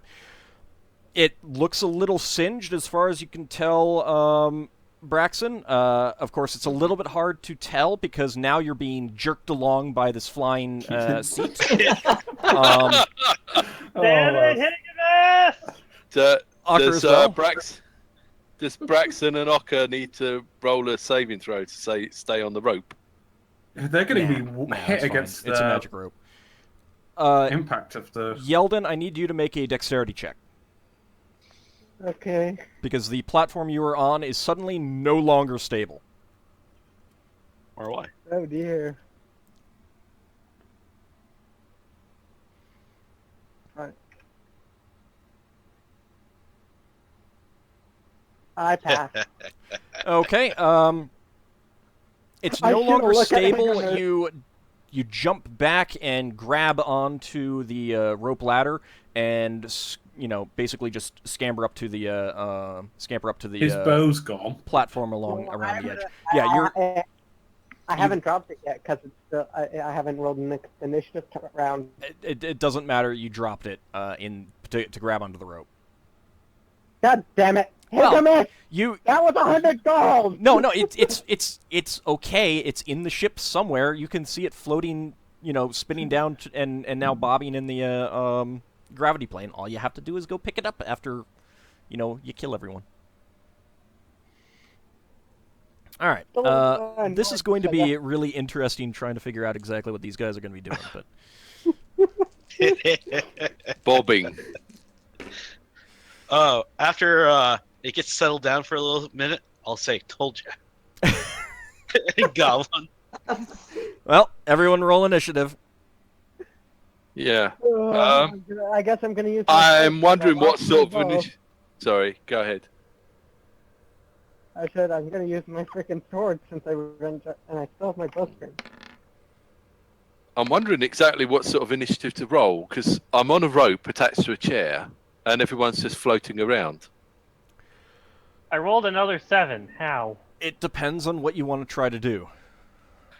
Speaker 3: It looks a little singed as far as you can tell, Braxon. Of course, it's a little bit hard to tell because now you're being jerked along by this flying seat.
Speaker 4: Damn it, Higgimus!
Speaker 3: Ockar as well.
Speaker 5: Does Braxon and Ockar need to roll a saving throw to stay on the rope?
Speaker 1: They're going to be
Speaker 3: Nah,
Speaker 1: hit
Speaker 3: it's fine.
Speaker 1: against
Speaker 3: It's a
Speaker 1: the
Speaker 3: magic rope.
Speaker 1: impact of the...
Speaker 3: Yeldin, I need you to make a dexterity check.
Speaker 2: Okay.
Speaker 3: Because the platform you are on is suddenly no longer stable.
Speaker 6: Or why?
Speaker 2: Oh dear. Right. I passed.
Speaker 3: Okay, it's
Speaker 2: I
Speaker 3: no
Speaker 2: should've
Speaker 3: longer
Speaker 2: looked at
Speaker 3: stable.
Speaker 2: Higgimus.
Speaker 3: You jump back and grab onto the rope ladder and basically just scamper up to the
Speaker 1: His bow's gone.
Speaker 3: platform around the edge. Yeah, you're.
Speaker 2: I haven't dropped it yet because it's still. I haven't rolled an initiative round.
Speaker 3: It doesn't matter. You dropped it to grab onto the rope.
Speaker 2: God damn it!
Speaker 3: Well,
Speaker 2: Higgimus! That was 100 gold.
Speaker 3: No, it's okay. It's in the ship somewhere. You can see it floating, spinning down and now bobbing in the gravity plane. All you have to do is go pick it up after, you kill everyone. All right. This is going to be really interesting trying to figure out exactly what these guys are going to be doing. But
Speaker 5: Bobbing.
Speaker 6: Oh, after it gets settled down for a little minute, I'll say, "Told ya." Goblin.
Speaker 3: well, everyone roll initiative.
Speaker 5: Yeah.
Speaker 2: I guess I'm gonna use.
Speaker 5: I'm wondering what sort of initiative. Sorry, go ahead.
Speaker 2: I said I'm gonna use my freaking sword since I ran and I still have my bowstring.
Speaker 5: I'm wondering exactly what sort of initiative to roll, because I'm on a rope attached to a chair, and everyone's just floating around.
Speaker 4: I rolled another 7. How?
Speaker 3: It depends on what you want to try to do.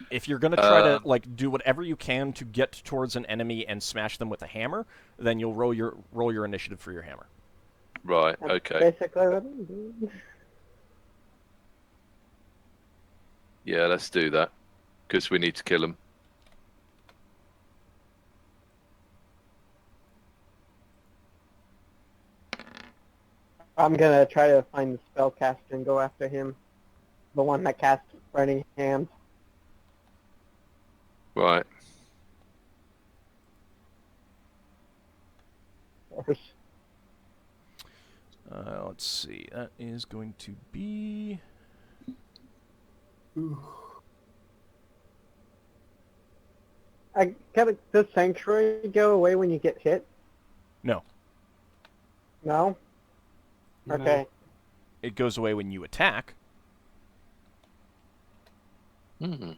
Speaker 3: If you're going to try to like do whatever you can to get towards an enemy and smash them with a hammer, then you'll roll your initiative for your hammer.
Speaker 5: Right.
Speaker 2: That's
Speaker 5: Okay.
Speaker 2: basically what I'm doing.
Speaker 5: Yeah, let's do that, because we need to kill them.
Speaker 2: I'm gonna try to find the spellcaster and go after him. The one that casts Burning Hands.
Speaker 5: Right.
Speaker 3: Let's see. That is going to be...
Speaker 2: Does Sanctuary go away when you get hit?
Speaker 3: No.
Speaker 2: No?
Speaker 1: No.
Speaker 2: Okay.
Speaker 3: It goes away when you attack.
Speaker 5: Hmm.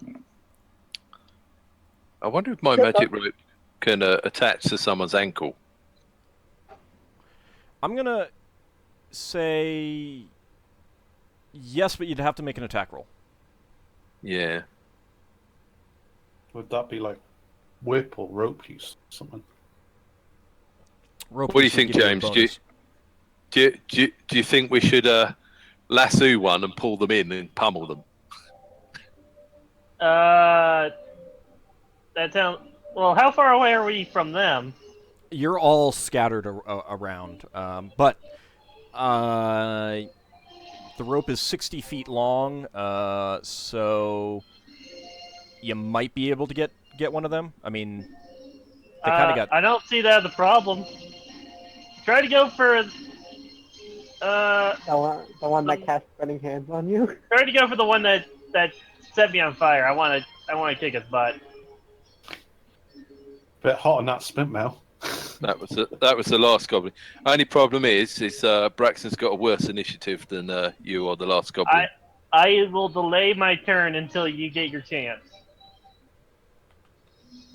Speaker 5: I wonder if my magic rope can attach to someone's ankle.
Speaker 3: I'm going to say yes, but you'd have to make an attack roll.
Speaker 5: Yeah.
Speaker 1: Would that be like whip or rope use or something?
Speaker 3: Rope
Speaker 5: What do you
Speaker 3: use would
Speaker 5: think,
Speaker 3: give a
Speaker 5: James?
Speaker 3: bonus.
Speaker 5: Do you think we should lasso one and pull them in and pummel them?
Speaker 4: That sounds... Well, how far away are we from them?
Speaker 3: You're all scattered around, but the rope is 60 feet long, so you might be able to get one of them. I mean, they kind of got...
Speaker 4: I don't see that as a problem. Try to go for...
Speaker 2: The one that casts Burning Hands on you?
Speaker 4: Try to go for the one that set me on fire. I want to kick his butt.
Speaker 1: Bit hot on that splint mail.
Speaker 5: That was the last goblin. Only problem is Braxton's got a worse initiative than you or the last goblin.
Speaker 4: I will delay my turn until you get your chance.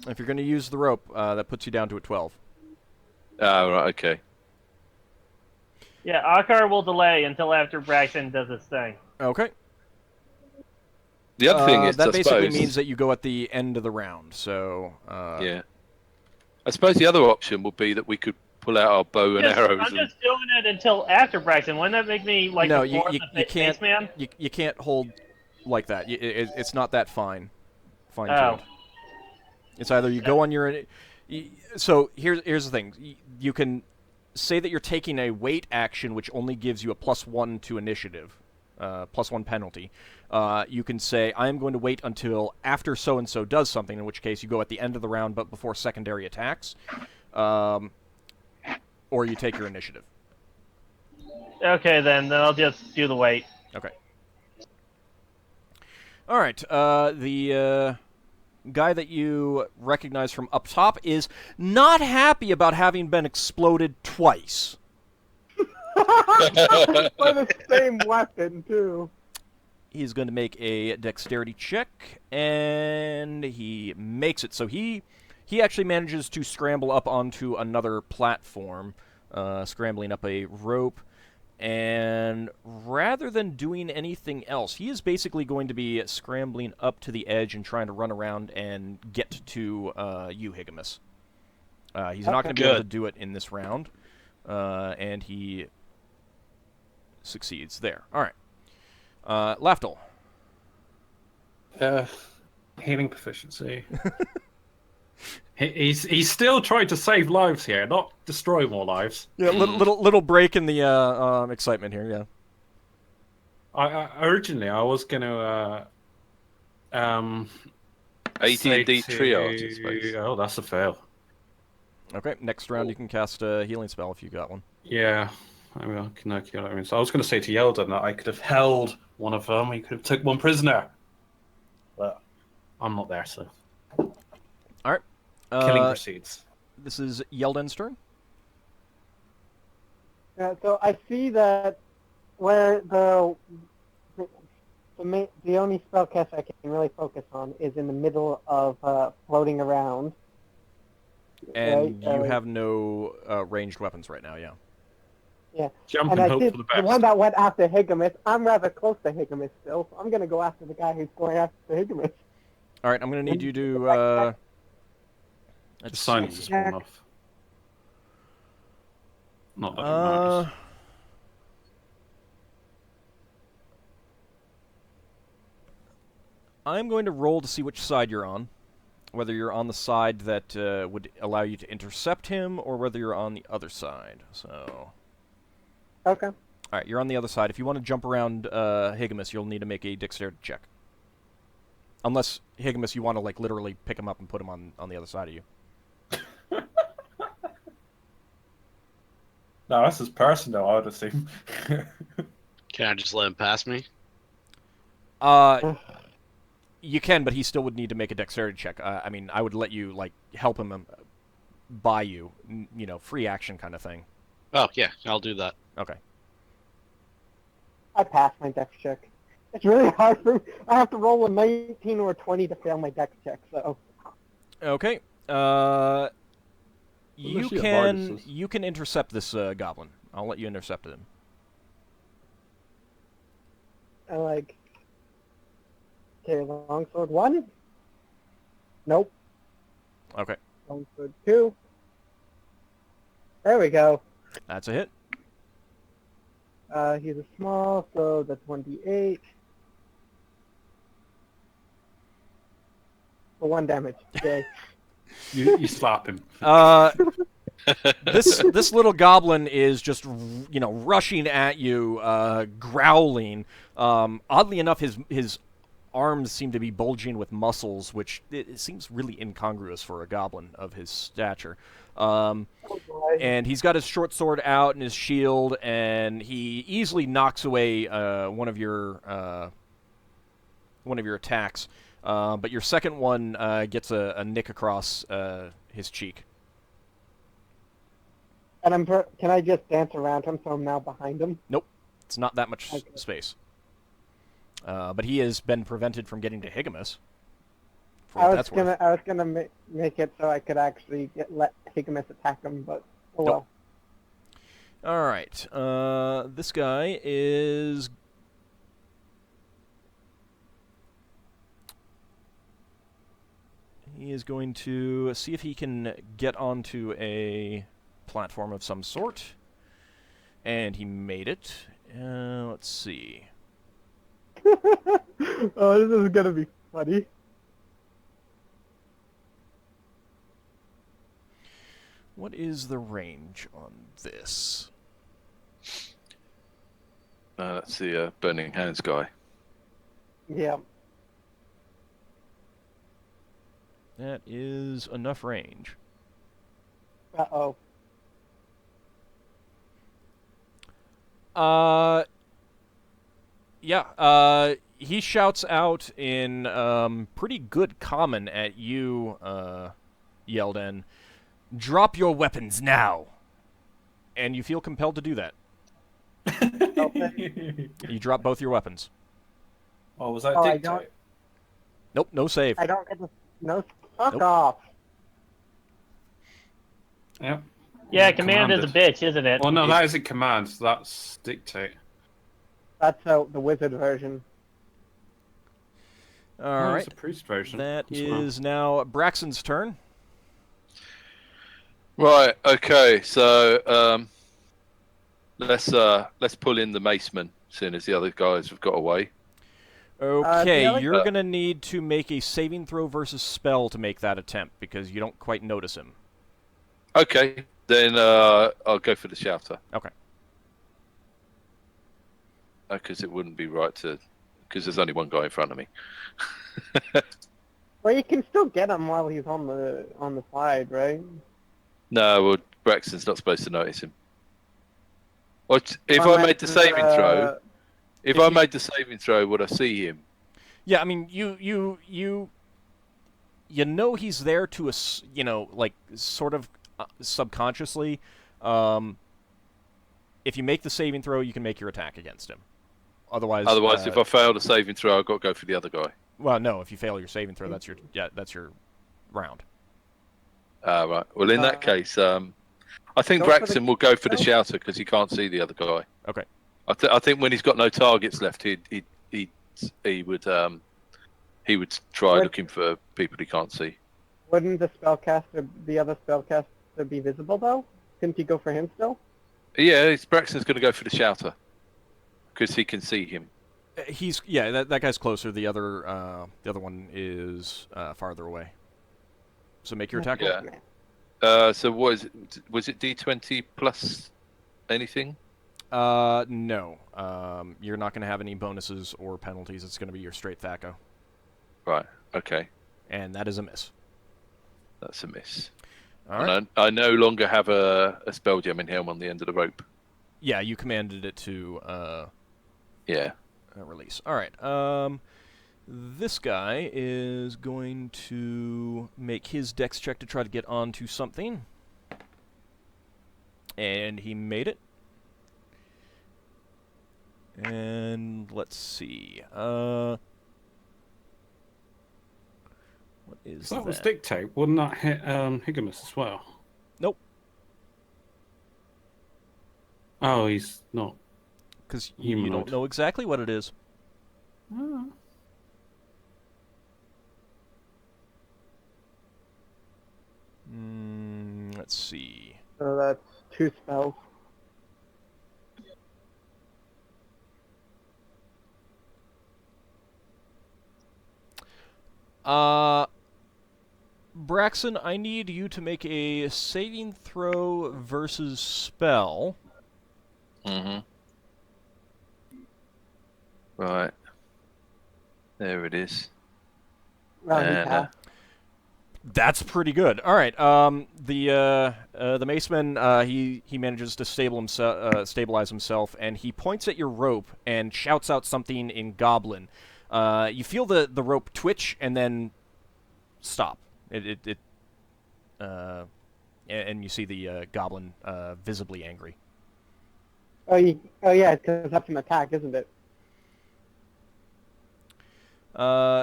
Speaker 3: If you're going to use the rope, that puts you down to a 12.
Speaker 5: Ah, right, okay.
Speaker 4: Yeah, Ockar will delay until after Braxon does his thing.
Speaker 3: Okay.
Speaker 5: The other thing is,
Speaker 3: that
Speaker 5: I
Speaker 3: basically
Speaker 5: suppose,
Speaker 3: means that you go at the end of the round. So
Speaker 5: yeah. I suppose the other option would be that we could pull out our bow and arrows.
Speaker 4: I'm just doing it until after Braxton. Wouldn't that make me like
Speaker 3: no,
Speaker 4: the fourth
Speaker 3: you can't.
Speaker 4: man?
Speaker 3: You can't hold like that. It's not that fine tuned.
Speaker 4: Oh.
Speaker 3: It's either you go on your. So here's the thing. You can say that you're taking a wait action, which only gives you a +1 to initiative, +1 penalty. You can say, I am going to wait until after so-and-so does something, in which case you go at the end of the round but before secondary attacks, or you take your initiative.
Speaker 4: Okay, then I'll just do the wait.
Speaker 3: Okay. All right. The guy that you recognize from up top is not happy about having been exploded twice.
Speaker 2: By the same weapon, too.
Speaker 3: He's going to make a dexterity check, and he makes it. So he actually manages to scramble up onto another platform, scrambling up a rope, and rather than doing anything else, he is basically going to be scrambling up to the edge and trying to run around and get to you, Higgimus. He's not going to be able to do it in this round, and he succeeds there. All right. Lafdul.
Speaker 1: Healing proficiency. He's still trying to save lives here, not destroy more lives.
Speaker 3: Yeah, little break in the excitement here. Yeah.
Speaker 1: Originally I was gonna
Speaker 5: AD&D triage, I suppose.
Speaker 1: Oh, that's a fail.
Speaker 3: Okay, next round you can cast a healing spell if you got one.
Speaker 1: Yeah, I mean, so I was going to say to Yeldin that I could have held one of them. He could have took one prisoner, but I'm not there, so.
Speaker 3: All right.
Speaker 1: Killing proceeds.
Speaker 3: This is Yeldin's turn.
Speaker 2: Yeah, so I see that where the the only spellcast I can really focus on is in the middle of floating around.
Speaker 3: And
Speaker 2: right?
Speaker 3: you have no ranged weapons right now, yeah.
Speaker 2: Yeah.
Speaker 1: Jump
Speaker 2: And
Speaker 1: and
Speaker 2: I
Speaker 1: hope
Speaker 2: did
Speaker 1: for the
Speaker 2: the
Speaker 1: best.
Speaker 2: one that went after Higgimus. I'm rather close to Higgimus still, so I'm gonna go after the guy who's going after Higgimus.
Speaker 3: All right, I'm going to need you to...
Speaker 1: Just silence is
Speaker 2: Yeah.
Speaker 1: enough. Not that it matters.
Speaker 3: I'm going to roll to see which side you're on. Whether you're on the side that would allow you to intercept him, or whether you're on the other side. So...
Speaker 2: Okay.
Speaker 3: Alright, you're on the other side. If you want to jump around Higgimus, you'll need to make a dexterity check. Unless, Higgimus, you want to, like, literally pick him up and put him on the other side of you.
Speaker 1: No, this is personal, I would assume.
Speaker 6: Can I just let him pass me?
Speaker 3: You can, but he still would need to make a dexterity check. I mean, I would let you, like, help him by you. You know, free action kind of thing.
Speaker 6: Oh, yeah, I'll do that.
Speaker 3: Okay.
Speaker 2: I passed my dex check. It's really hard for me. I have to roll a 19 or a 20 to fail my dex check, so...
Speaker 3: Okay. You
Speaker 1: actually
Speaker 3: can intercept this goblin. I'll let you intercept him.
Speaker 2: I'm like... Okay, longsword 1? Nope.
Speaker 3: Okay.
Speaker 2: Longsword 2. There we go.
Speaker 3: That's a hit.
Speaker 2: He's a small, so that's 1d8. For 1 damage. Okay.
Speaker 1: You slap him.
Speaker 3: This little goblin is just, you know, rushing at you, growling. Oddly enough, his arms seem to be bulging with muscles, which it seems really incongruous for a goblin of his stature. And he's got his short sword out and his shield, and he easily knocks away one of your attacks. But your second one gets a nick across his cheek.
Speaker 2: And can I just dance around him so I'm now behind him?
Speaker 3: Nope, it's not that much space. But he has been prevented from getting to Higgimus.
Speaker 2: I was gonna make it so I could actually let Higgimus attack him, but oh well.
Speaker 3: All right, this guy is. He is going to see if he can get onto a platform of some sort, and he made it. Let's see.
Speaker 2: Oh, this is gonna be funny.
Speaker 3: What is the range on this?
Speaker 5: That's the Burning Hands guy.
Speaker 2: Yeah.
Speaker 3: That is enough range.
Speaker 2: Uh-oh.
Speaker 3: Yeah, he shouts out in pretty good common at you, Yeldin. Drop your weapons now! And you feel compelled to do that.
Speaker 2: Okay.
Speaker 3: You drop both your weapons.
Speaker 1: Oh, was that
Speaker 2: Oh, I
Speaker 1: dictate?
Speaker 3: Nope, no save.
Speaker 2: I don't get to... No, fuck
Speaker 3: Nope.
Speaker 2: off.
Speaker 1: Yep.
Speaker 4: Yeah, command is a bitch, isn't it?
Speaker 1: Well, no, that isn't command. That's dictate.
Speaker 2: That's the wizard version.
Speaker 3: All right.
Speaker 1: It's a priest version.
Speaker 3: That
Speaker 1: as well.
Speaker 3: is now Braxon's turn.
Speaker 5: Right. Okay. So let's pull in the maceman, seeing as the other guys have got away.
Speaker 3: Okay, you're going to need to make a saving throw versus spell to make that attempt, because you don't quite notice him.
Speaker 5: Okay. Then I'll go for the shouter.
Speaker 3: Okay.
Speaker 5: Because it wouldn't be right to... Because there's only one guy in front of me.
Speaker 2: Well, you can still get him while he's on the side, right?
Speaker 5: No, well, Braxton's not supposed to notice him. Or if I made the saving throw... If I made the saving throw, would I see him?
Speaker 3: Yeah, I mean, you know he's there to, you know, like, sort of subconsciously. If you make the saving throw, you can make your attack against him. Otherwise,
Speaker 5: if I fail the saving throw, I've got to go for the other guy.
Speaker 3: Well, no. If you fail your saving throw, that's your round.
Speaker 5: Right. Well, in that case, I think
Speaker 2: Go for
Speaker 5: Braxon
Speaker 2: the-
Speaker 5: will go for the shouter because he can't see the other guy.
Speaker 3: Okay.
Speaker 5: I think when he's got no targets left, he would try looking for people he can't see.
Speaker 2: Wouldn't the other spellcaster be visible though? Couldn't you go for him still?
Speaker 5: Yeah, Braxton's going to go for the shouter because he can see him.
Speaker 3: That guy's closer. The other one is farther away. So make your attack roll.
Speaker 5: Yeah. So what is it? Was it D20 plus anything?
Speaker 3: No. You're not going to have any bonuses or penalties. It's going to be your straight THAC0.
Speaker 5: Right. Okay.
Speaker 3: And that is a miss.
Speaker 5: That's a miss.
Speaker 3: All right.
Speaker 5: I no longer have a spelljamming helm on the end of the rope.
Speaker 3: Yeah, you commanded it to. Release. All right. This guy is going to make his dex check to try to get onto something. And he made it. And let's see. What is that?
Speaker 1: That was dictate. Wouldn't that hit Higgimus as well?
Speaker 3: Nope.
Speaker 1: Oh, he's not.
Speaker 3: Because you don't know exactly what it is.
Speaker 1: Oh.
Speaker 3: Let's see.
Speaker 2: So that's 2 spells.
Speaker 3: Braxon, I need you to make a saving throw versus spell.
Speaker 5: Mm-hmm. Right. There it is.
Speaker 3: That's pretty good. All right. The maceman he manages to stabilize himself, and he points at your rope and shouts out something in Goblin. You feel the rope twitch and then stop. And you see the Goblin visibly angry.
Speaker 2: Oh yeah, because that's an attack, isn't it?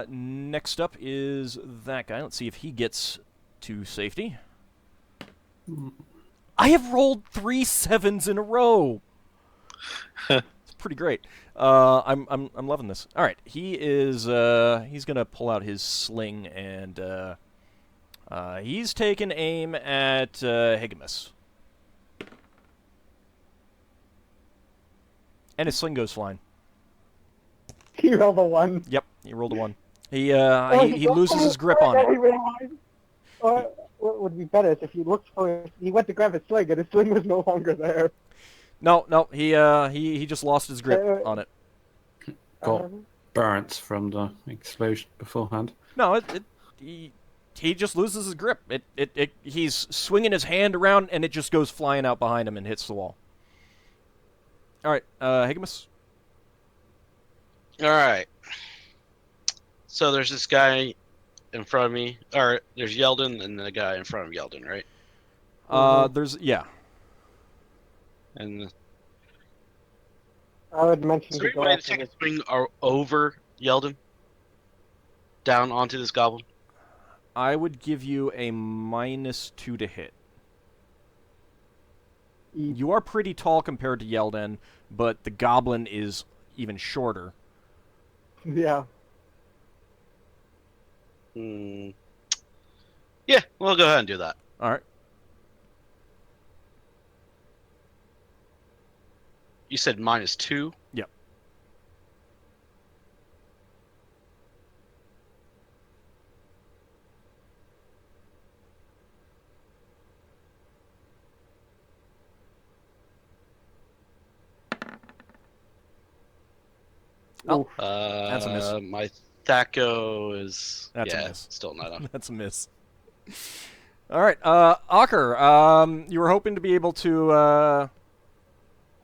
Speaker 3: Next up is that guy. Let's see if he gets to safety. I have rolled 3 7s in a row. It's pretty great. I'm loving this. All right, he is he's gonna pull out his sling and he's taking aim at Higgimus. And his sling goes flying.
Speaker 2: He rolled a 1.
Speaker 3: Yep, he rolled a 1. He loses his grip on it.
Speaker 2: What would be better is if he looked for he went to grab his sling and his sling was no longer there.
Speaker 3: No, he just lost his grip on it.
Speaker 1: Got burnt from the explosion beforehand.
Speaker 3: No, he just loses his grip. He's swinging his hand around and it just goes flying out behind him and hits the wall. All right, Higgimus.
Speaker 6: All right. So there's this guy in front of me, or there's Yeldin and the guy in front of Yeldin, right?
Speaker 3: Yeah.
Speaker 6: And
Speaker 2: I would mention
Speaker 6: is there
Speaker 2: to
Speaker 6: any way to take a swing over Yeldin, down onto this goblin?
Speaker 3: I would give you a -2 to hit. You are pretty tall compared to Yeldin, but the goblin is even shorter.
Speaker 2: Yeah.
Speaker 6: Yeah, we'll go ahead and do that.
Speaker 3: All right.
Speaker 6: You said -2?
Speaker 3: Yep. Oh, that's a miss.
Speaker 6: My THAC0 is
Speaker 3: That's a miss.
Speaker 6: Still not on.
Speaker 3: That's a miss. All right, Ockar, you were hoping to be able to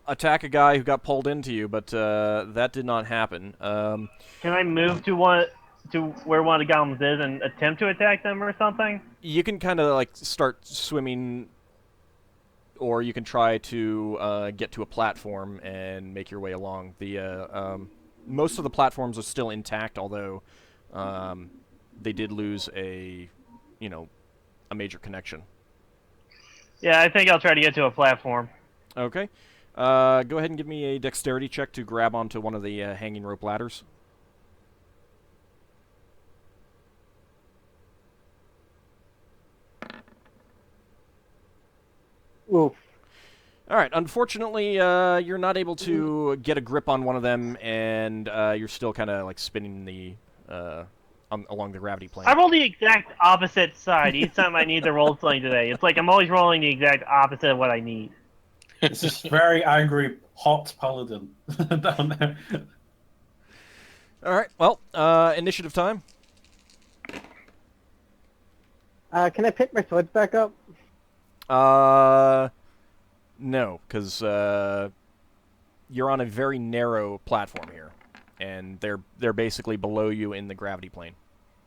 Speaker 3: attack a guy who got pulled into you, but that did not happen.
Speaker 4: Can I move to where one of the goblins is and attempt to attack them or something?
Speaker 3: You can kind of like start swimming or you can try to get to a platform and make your way along. The most of the platforms are still intact, although they did lose a major connection.
Speaker 4: Yeah, I think I'll try to get to a platform.
Speaker 3: Okay. Go ahead and give me a dexterity check to grab onto one of the hanging rope ladders.
Speaker 2: Oof.
Speaker 3: All right. Unfortunately, you're not able to get a grip on one of them, and you're still kind of like spinning the along the gravity plane.
Speaker 4: I roll the exact opposite side each time I need to roll something today. It's like I'm always rolling the exact opposite of what I need.
Speaker 1: It's this very angry, hot paladin down there.
Speaker 3: All right. Well, initiative time.
Speaker 2: Can I pick my swords back up?
Speaker 3: No, because you're on a very narrow platform here, and they're basically below you in the gravity plane.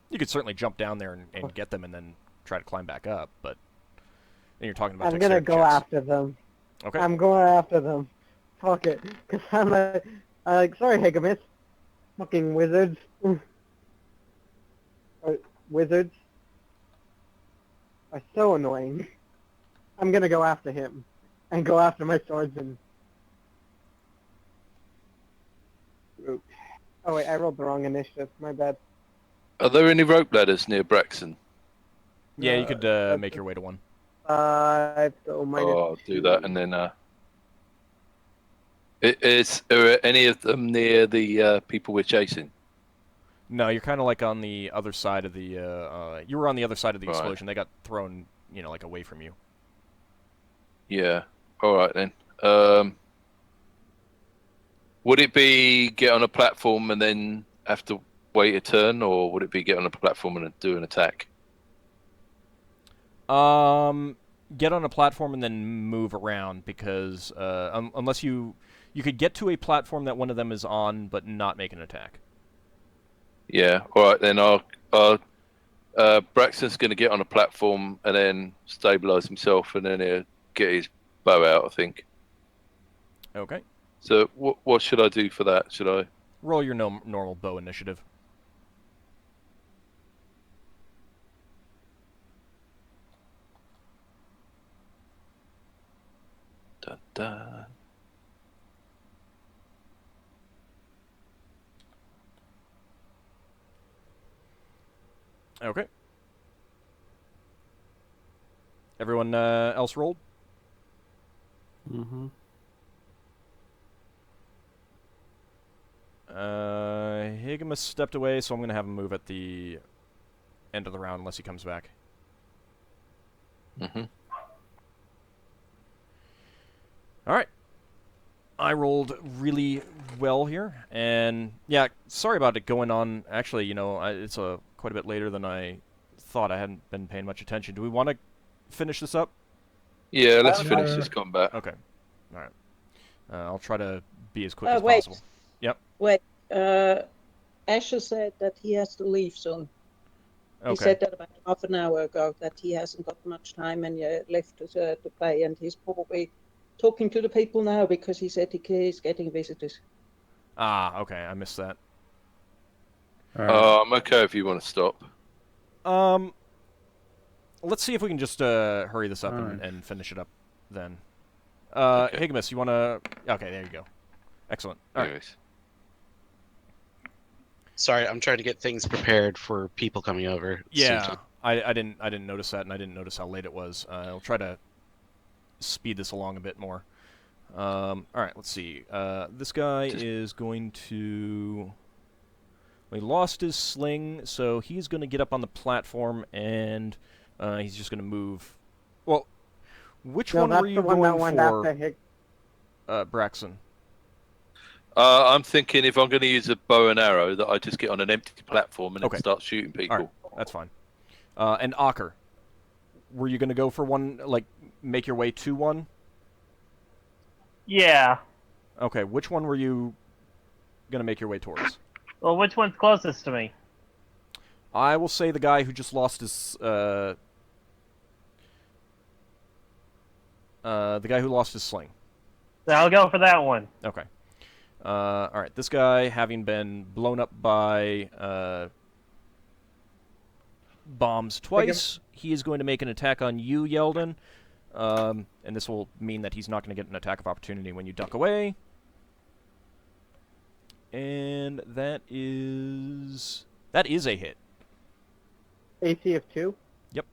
Speaker 3: You could certainly jump down there and get them, and then try to climb back up. But then you're talking about.
Speaker 2: I'm gonna go after them.
Speaker 3: Okay.
Speaker 2: I'm going after them. Fuck it, cause I'm sorry, Higgimus. Fucking wizards. Wizards are so annoying. I'm gonna go after him, and go after my swordsman. Oh wait, I rolled the wrong initiative. My bad.
Speaker 5: Are there any rope ladders near Braxon?
Speaker 3: Yeah, you could make your way to one.
Speaker 2: So minus
Speaker 5: I'll do
Speaker 2: 2.
Speaker 5: that, and then are any of them near the people we're chasing?
Speaker 3: No, you're kind of like on the other side of the. You were on the other side of the
Speaker 5: Right.
Speaker 3: explosion. They got thrown, like away from you.
Speaker 5: Yeah. All right then. Would it be get on a platform and then have to wait a turn, or would it be get on a platform and do an attack?
Speaker 3: Get on a platform and then move around, because unless you could get to a platform that one of them is on, but not make an attack.
Speaker 5: Yeah. All right then. Braxton's going to get on a platform and then stabilize himself, and then he'll get his bow out, I think.
Speaker 3: Okay.
Speaker 5: So what should I do for that? Should I
Speaker 3: roll your normal bow initiative?
Speaker 5: Dun, dun.
Speaker 3: Okay. Everyone else rolled?
Speaker 1: Mm-hmm.
Speaker 3: Higgimus stepped away, so I'm going to have him move at the end of the round unless he comes back.
Speaker 5: Mm-hmm.
Speaker 3: Alright. I rolled really well here, and yeah, sorry about it going on. Actually, it's quite a bit later than I thought. I hadn't been paying much attention. Do we want to finish this up?
Speaker 5: Yeah, let's finish this combat.
Speaker 3: Okay. Alright. I'll try to be as quick as possible. Yep.
Speaker 7: Wait, Asher said that he has to leave soon.
Speaker 3: Okay.
Speaker 7: He said that about half an hour ago, that he hasn't got much time and left to play, and he's probably talking to the people now because he said he's getting visitors.
Speaker 3: Ah, okay, I missed that.
Speaker 5: I'm okay if you want to stop.
Speaker 3: Let's see if we can just hurry this up and finish it up then.
Speaker 5: Okay.
Speaker 3: Higgimus, you want to... Okay, there you go. Excellent. All right.
Speaker 6: Sorry, I'm trying to get things prepared for people coming over.
Speaker 3: Yeah, I didn't notice that, and I didn't notice how late it was. I'll try to speed this along a bit more. All right, let's see. This guy is going to... Well, he lost his sling, so he's going to get up on the platform, and he's just going to move. Well, which one were you going for, Braxon?
Speaker 5: I'm thinking if I'm going to use a bow and arrow, that I just get on an empty platform and then start shooting people.
Speaker 3: All right, that's fine. And Ockar, were you going to go for one, like, make your way to one?
Speaker 4: Yeah.
Speaker 3: Okay, which one were you going to make your way towards?
Speaker 4: Well, which one's closest to me?
Speaker 3: I will say the guy who just lost his... The guy who lost his sling.
Speaker 4: I'll go for that one.
Speaker 3: Okay. All right. This guy, having been blown up by bombs twice, he is going to make an attack on you, Yeldin. And this will mean that he's not going to get an attack of opportunity when you duck away. And that is a hit.
Speaker 2: AC of 2?
Speaker 3: Yep.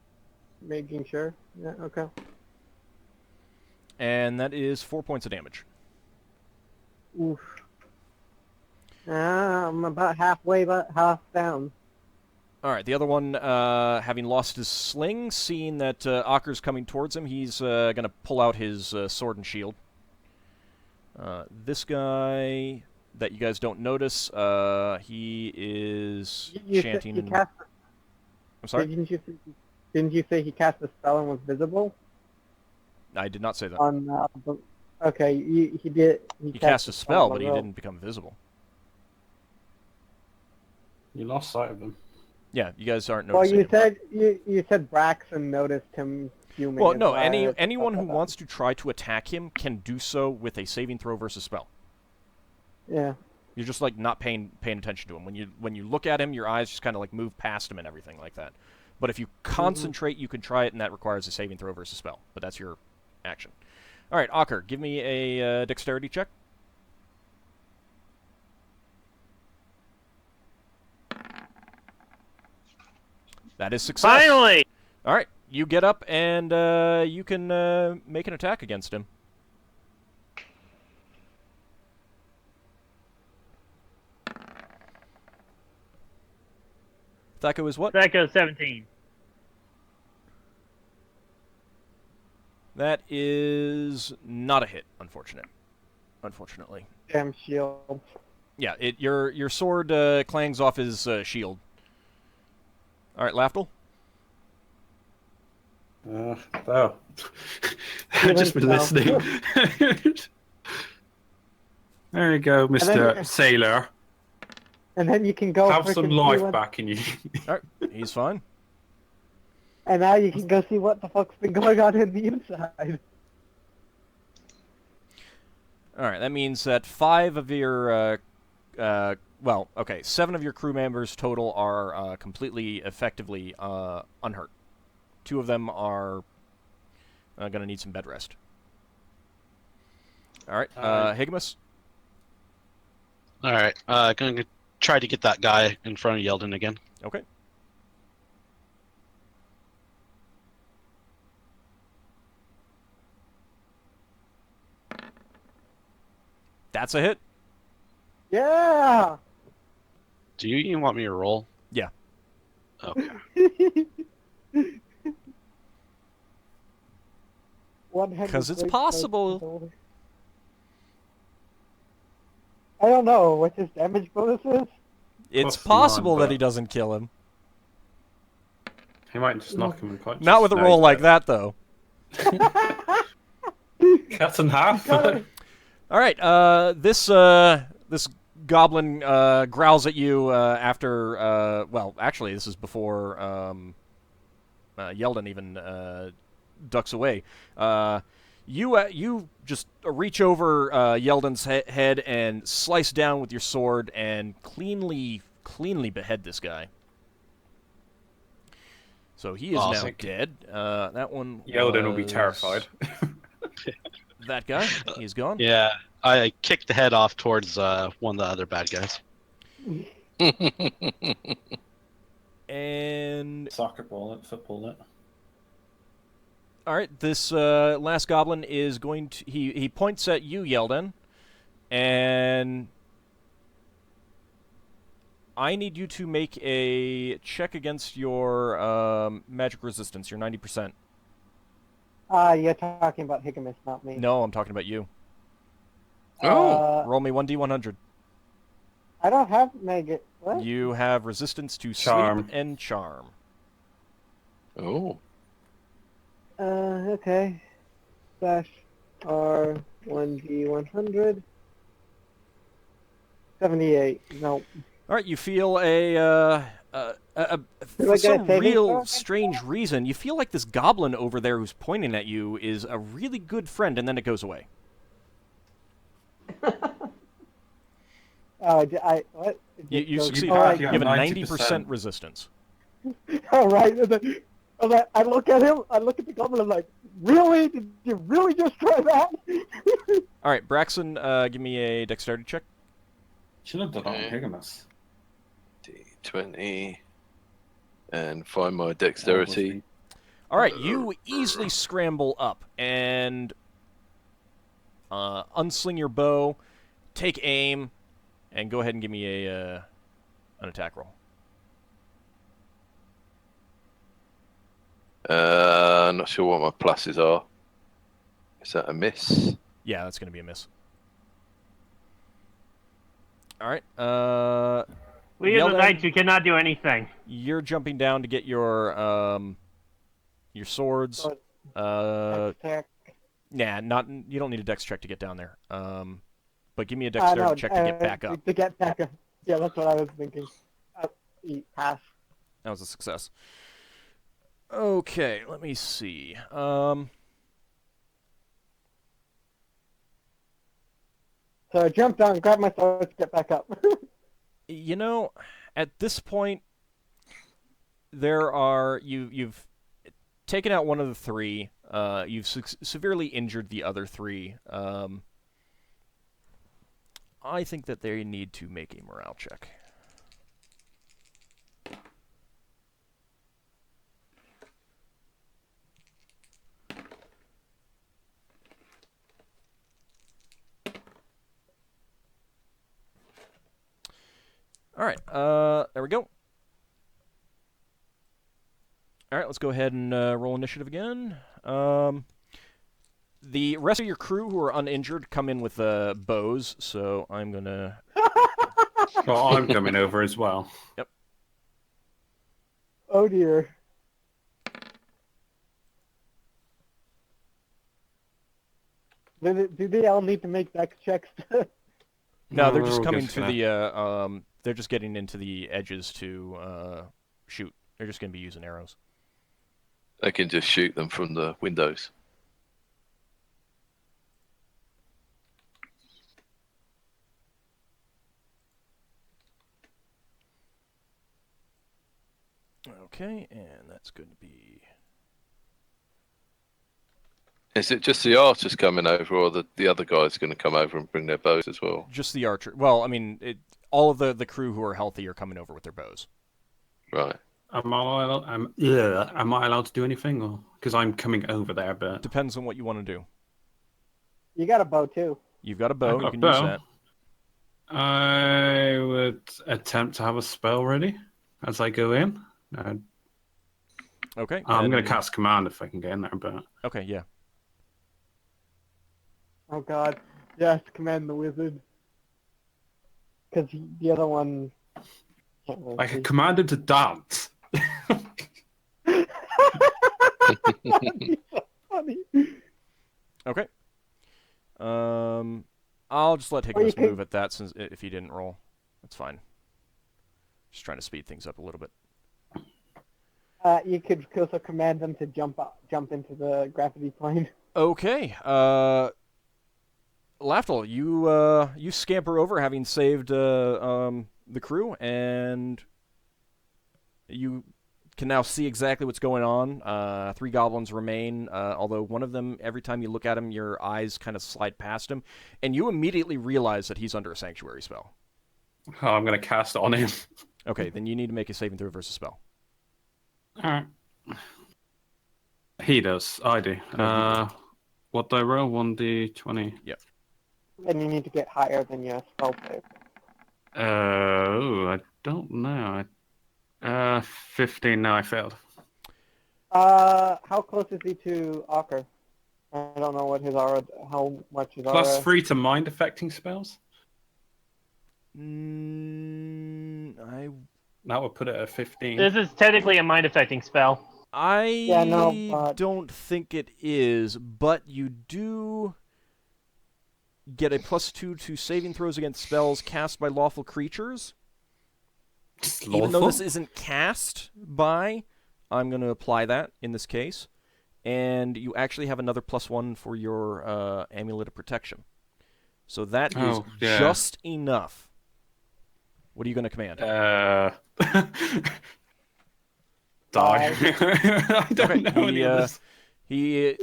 Speaker 2: Making sure. Yeah, okay.
Speaker 3: And that is 4 points of damage.
Speaker 2: Oof. I'm about half down.
Speaker 3: All right, the other one, having lost his sling, seeing that Ockar's coming towards him, he's going to pull out his sword and shield. This guy that you guys don't notice, he is chanting. I'm sorry?
Speaker 2: Didn't you say he cast a spell and was visible?
Speaker 3: I did not say that.
Speaker 2: Okay, he did.
Speaker 3: He cast a spell, but he didn't become visible.
Speaker 1: You lost sight of him.
Speaker 3: Yeah, you guys aren't noticing.
Speaker 2: Well, you said Braxon noticed him fuming.
Speaker 3: Well, no, anyone who wants to try to attack him can do so with a saving throw versus spell.
Speaker 2: Yeah.
Speaker 3: You're just like not paying attention to him. When you look at him, your eyes just kind of like move past him and everything like that. But if you concentrate, you can try it, and that requires a saving throw versus spell. But that's your action. All right, Ockar, give me a dexterity check. That is success.
Speaker 4: Finally!
Speaker 3: All right, you get up and you can make an attack against him. Thaco is what?
Speaker 4: Thaco 17.
Speaker 3: That is not a hit, unfortunately.
Speaker 2: Damn shield.
Speaker 3: Yeah, your sword clangs off his shield. All right, Lafdul.
Speaker 1: Oh. I've just been listening. There you go, Mr. Sailor.
Speaker 2: And then you can go
Speaker 1: have some life back in you.
Speaker 3: All right, he's fine.
Speaker 2: And now you can go see what the fuck's been going on in the inside.
Speaker 3: All right, that means that 5 of your, 7 of your crew members total are completely, effectively unhurt. 2 of them are going to need some bed rest. All right, Higgimus.
Speaker 6: All right, going to try to get that guy in front of Yeldin again.
Speaker 3: Okay. That's a hit.
Speaker 2: Yeah.
Speaker 6: Do you even want me to roll?
Speaker 3: Yeah.
Speaker 6: Okay.
Speaker 3: Because it's possible.
Speaker 2: I don't know what his damage bonus is.
Speaker 3: It's possible that he doesn't kill him.
Speaker 1: He might just knock him unconscious.
Speaker 3: Not with a roll like that, though.
Speaker 1: Cut in half.
Speaker 3: All right, this goblin growls at you after. Well, actually, this is before Yeldin even ducks away. You just reach over Yeldin's head and slice down with your sword and cleanly behead this guy. So he is now dead. That one.
Speaker 1: Yeldin will be terrified.
Speaker 3: That guy, he's gone.
Speaker 6: Yeah, I kicked the head off towards one of the other bad guys.
Speaker 3: And
Speaker 1: soccer ball it, football it.
Speaker 3: All right, this last goblin is going to... He points at you, Yeldin, and I need you to make a check against your magic resistance, your 90%.
Speaker 2: You're talking about Higgimus, not me.
Speaker 3: No, I'm talking about you.
Speaker 5: Oh!
Speaker 3: Roll me 1d100.
Speaker 2: I don't have mage. What?
Speaker 3: You have resistance to
Speaker 1: charm.
Speaker 3: sleep and charm.
Speaker 5: Oh.
Speaker 2: Okay. Slash R 1d100. 78. Nope.
Speaker 3: All right, you feel for some real strange reason, you feel like this goblin over there who's pointing at you is a really good friend, and then it goes away.
Speaker 2: What?
Speaker 3: You succeed. You have a 90% resistance.
Speaker 2: All right. I look at him. I look at the goblin. I'm like, really? Did you really just try that?
Speaker 3: All right, Braxon, give me a dexterity check.
Speaker 1: Should have done on Higgimus.
Speaker 5: D20 and find my dexterity.
Speaker 3: All right, you easily scramble up and unsling your bow, take aim, and go ahead and give me an attack roll.
Speaker 5: I'm not sure what my pluses are. Is that a miss?
Speaker 3: Yeah, that's going to be a miss. All right.
Speaker 4: We are the knights. You cannot do anything.
Speaker 3: You're jumping down to get your swords. Nah, not. You don't need a dex check to get down there. But give me a dexterity check to get back up.
Speaker 2: To get back up. Yeah, that's what I was thinking. Pass.
Speaker 3: That was a success. Okay, let me see.
Speaker 2: So I jump down, grab my sword, get back up.
Speaker 3: You know, at this point, you've taken out one of the three. You've severely injured the other three. I think that they need to make a morale check. All right, there we go. All right, let's go ahead and roll initiative again. The rest of your crew who are uninjured come in with bows, so I'm going to...
Speaker 1: Well, I'm coming over as well.
Speaker 3: Yep.
Speaker 2: Oh, dear. Do they all need to make dex checks?
Speaker 3: No, they're just coming to the... they're just getting into the edges to shoot. They're just going to be using arrows.
Speaker 5: I can just shoot them from the windows.
Speaker 3: Okay, and that's going to be...
Speaker 5: Is it just the archers coming over, or the other guys going to come over and bring their bows as well?
Speaker 3: Just the archer. Well, I mean, all of the crew who are healthy are coming over with their bows.
Speaker 5: Right.
Speaker 1: Am I allowed to do anything, or because I'm coming over there? But
Speaker 3: depends on what you want to do.
Speaker 2: You got a bow too.
Speaker 3: You've got a bow. You can use that.
Speaker 1: I would attempt to have a spell ready as I go in.
Speaker 3: Okay.
Speaker 1: I'm going to cast command if I can get in there, but
Speaker 3: okay, yeah.
Speaker 2: Oh God, yes, command the wizard. Because the other one.
Speaker 1: I could command him to dance.
Speaker 2: So funny.
Speaker 3: Okay. I'll just let Higgimus move at that since if he didn't roll, that's fine. Just trying to speed things up a little bit.
Speaker 2: You could also command them to jump into the gravity plane.
Speaker 3: Okay. Lafdul, you scamper over, having saved the crew, and you can now see exactly what's going on. 3 goblins remain, although one of them, every time you look at him, your eyes kind of slide past him, and you immediately realize that he's under a sanctuary spell.
Speaker 1: Oh, I'm going to cast it on him.
Speaker 3: Okay, then you need to make a saving throw versus spell.
Speaker 1: Alright. He does. I do. What do I roll? 1d20?
Speaker 3: Yep.
Speaker 2: And you need to get higher than your spell save.
Speaker 1: I don't know. 15. No, I failed.
Speaker 2: How close is he to Ockar? I don't know what his aura. How much his aura.
Speaker 1: +3 to mind affecting spells. That would put it at 15.
Speaker 4: This is technically a mind-affecting spell.
Speaker 3: Don't think it is, but you do get a +2 to saving throws against spells cast by lawful creatures. Even though this isn't cast by, I'm going to apply that in this case. And you actually have another +1 for your Amulet of Protection. So that is just enough. What are you going to command?
Speaker 1: Die. I don't know any of this.
Speaker 3: He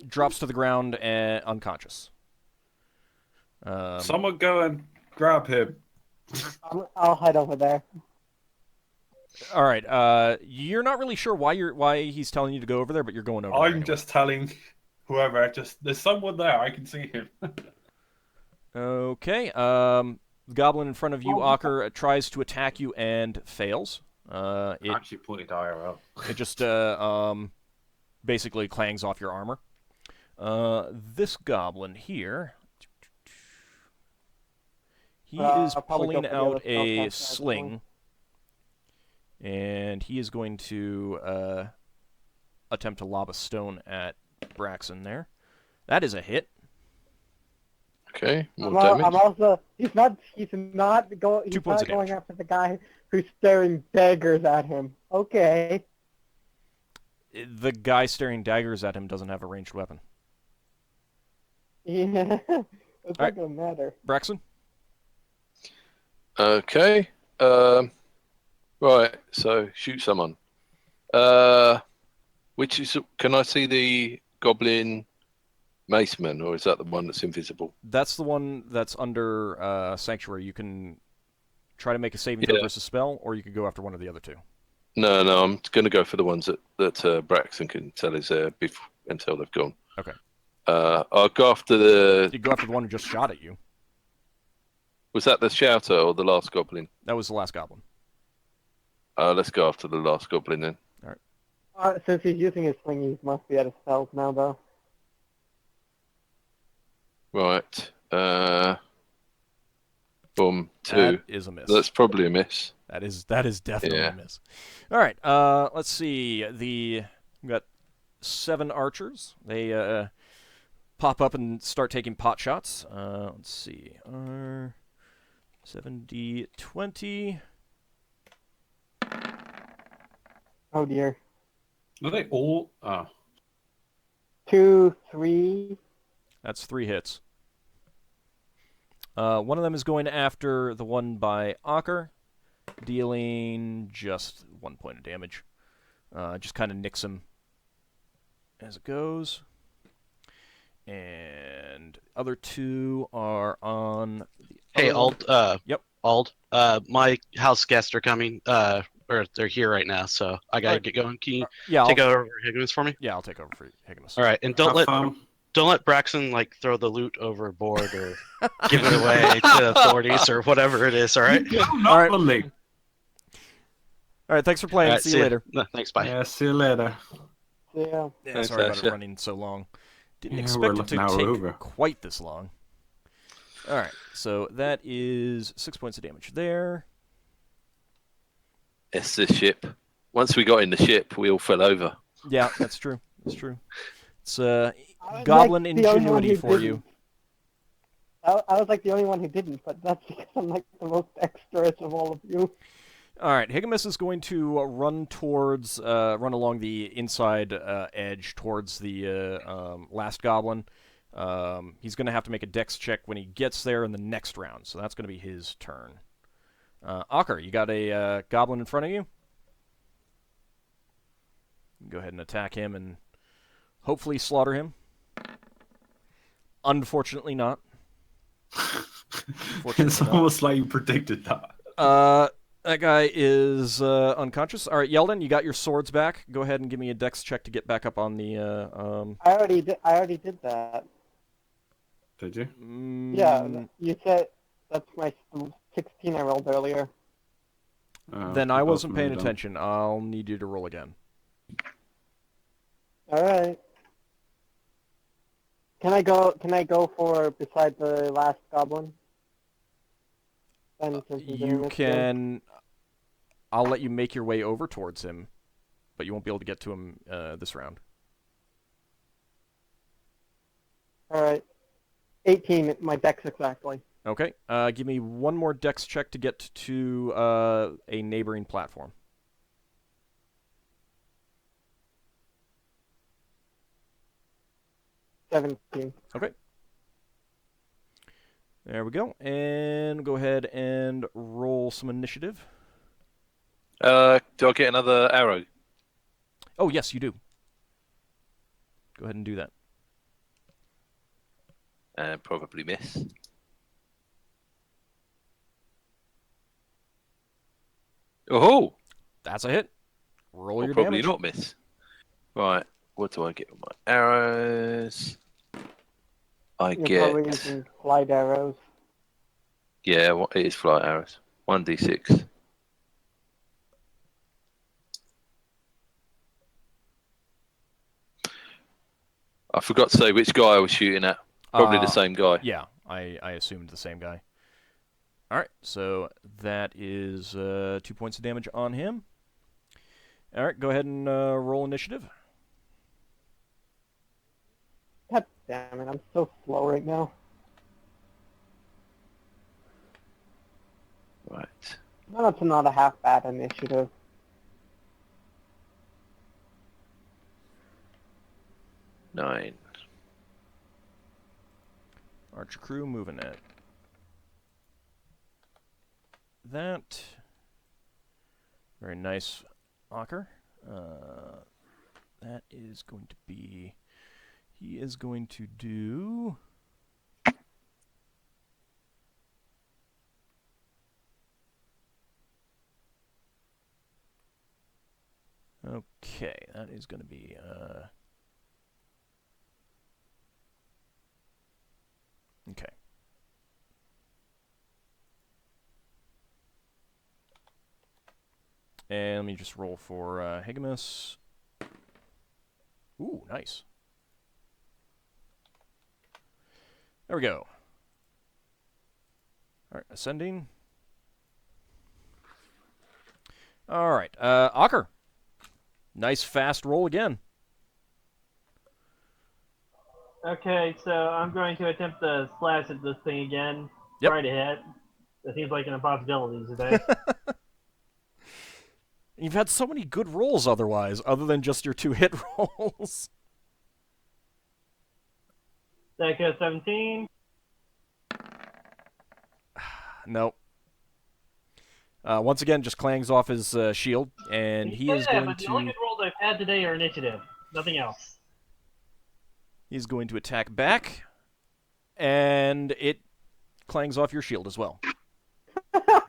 Speaker 3: drops to the ground and unconscious.
Speaker 1: Someone go and grab him.
Speaker 2: I'll hide over there.
Speaker 3: All right. You're not really sure why he's telling you to go over there, but you're going over there anyway.
Speaker 1: just telling whoever. There's someone there. I can see him.
Speaker 3: Okay. The goblin in front of you, Ockar, tries to attack you and fails. It
Speaker 1: actually put it IRL.
Speaker 3: It just basically clangs off your armor. This goblin here, he is pulling out a sling, and he is going to attempt to lob a stone at Braxon there. That is a hit.
Speaker 5: Okay, more damage.
Speaker 2: I'm also he's not going after the guy who's staring daggers at him. Okay.
Speaker 3: The guy staring daggers at him doesn't have a ranged weapon.
Speaker 2: Yeah, it's not gonna matter.
Speaker 3: Braxon?
Speaker 5: Okay. Right, so shoot someone. Which is, can I see the goblin maceman, or is that the one that's invisible?
Speaker 3: That's the one that's under Sanctuary. You can try to make a saving throw versus spell, or you can go after one of the other two.
Speaker 5: No, I'm going to go for the ones that Braxon can tell is there until they've gone.
Speaker 3: Okay.
Speaker 5: I'll go after the...
Speaker 3: You go after the one who just shot at you.
Speaker 5: Was that the shouter or the last goblin?
Speaker 3: That was the last goblin.
Speaker 5: Let's go after the last goblin then.
Speaker 3: All right.
Speaker 2: Since he's using his sling, he must be out of spells now, though.
Speaker 5: Right. Boom. 2.
Speaker 3: That is a miss.
Speaker 5: That's probably a miss.
Speaker 3: That is definitely a miss. All right. Let's see. We've got 7 archers. They pop up and start taking pot shots. Let's see. 7d20.
Speaker 2: Oh dear.
Speaker 1: Are they all?
Speaker 2: 2, 3.
Speaker 3: That's 3 hits. One of them is going after the one by Ockar, dealing just 1 point of damage. Just kind of nicks him as it goes. And other 2 are on the
Speaker 6: Hey, Ald.
Speaker 3: Yep.
Speaker 6: Ald. My house guests are coming. Or they're here right now, so I gotta get going. Can you take over Higgimus for me?
Speaker 3: Yeah, I'll take over for Higgimus.
Speaker 6: All right, and don't let Braxon throw the loot overboard or give it away to authorities or whatever it is. All right.
Speaker 3: All right. All right. Thanks for playing.
Speaker 6: Right,
Speaker 3: see you later.
Speaker 6: No, thanks. Bye.
Speaker 1: Yeah. See you later.
Speaker 2: Yeah.
Speaker 3: Sorry about it running so long. Didn't expect it to take quite this long. All right. So that is 6 points of damage there.
Speaker 5: It's the ship. Once we got in the ship, we all fell over.
Speaker 3: Yeah, that's true. That's true. It's goblin ingenuity for you.
Speaker 2: I was like the only one who didn't, but that's because I'm like the most dexterous of all of you.
Speaker 3: All right, Higgimus is going to run along the inside edge towards the last goblin. He's going to have to make a dex check when he gets there in the next round, so that's going to be his turn. Ockar, you got a goblin in front of you? Go ahead and attack him and hopefully slaughter him. Unfortunately not.
Speaker 1: It's almost like you predicted that.
Speaker 3: That guy is unconscious. All right, Yeldin, you got your swords back. Go ahead and give me a dex check to get back up on the...
Speaker 2: I already did that.
Speaker 1: Did you?
Speaker 2: Yeah, you said that's my 16 I rolled earlier.
Speaker 3: Then I wasn't paying attention. I'll need you to roll again.
Speaker 2: All right. Can I go for beside the last goblin?
Speaker 3: You can. I'll let you make your way over towards him, but you won't be able to get to him this round.
Speaker 2: All right. 18, my dex exactly.
Speaker 3: Okay. Give me one more dex check to get to a neighboring platform.
Speaker 2: 17.
Speaker 3: Okay. There we go. And go ahead and roll some initiative.
Speaker 5: Do I get another arrow?
Speaker 3: Oh, yes, you do. Go ahead and do that.
Speaker 5: And probably miss. Oh!
Speaker 3: That's a hit. Roll your
Speaker 5: probably
Speaker 3: damage.
Speaker 5: not miss. Right, what do I get with my arrows?
Speaker 2: You're probably using flight arrows.
Speaker 5: Yeah, it is flight arrows. 1d6. I forgot to say which guy I was shooting at. Probably the same guy.
Speaker 3: Yeah, I assumed the same guy. Alright, so that is 2 points of damage on him. Alright, go ahead and roll initiative.
Speaker 2: God damn it, I'm so slow right now.
Speaker 5: Right.
Speaker 2: No, that's not a half bad initiative.
Speaker 5: Nine.
Speaker 3: Archer crew moving at that. Very nice, Ockar. That is going to be... He is going to do... Okay, that is going to be... Okay. And let me just roll for Higgimus. Ooh, nice. There we go. Alright, ascending. Alright, Ockar. Nice fast roll again.
Speaker 4: Okay, so I'm going to attempt to slash at this thing again.
Speaker 3: Yep.
Speaker 4: Try to hit. That seems like an impossibility today.
Speaker 3: You've had so many good rolls otherwise, other than just your 2 hit rolls.
Speaker 4: That goes 17.
Speaker 3: Nope. Once again, just clangs off his shield, and he is going
Speaker 4: but
Speaker 3: to...
Speaker 4: the only good rolls I've had today are initiative. Nothing else.
Speaker 3: He's going to attack back, and it clangs off your shield as well.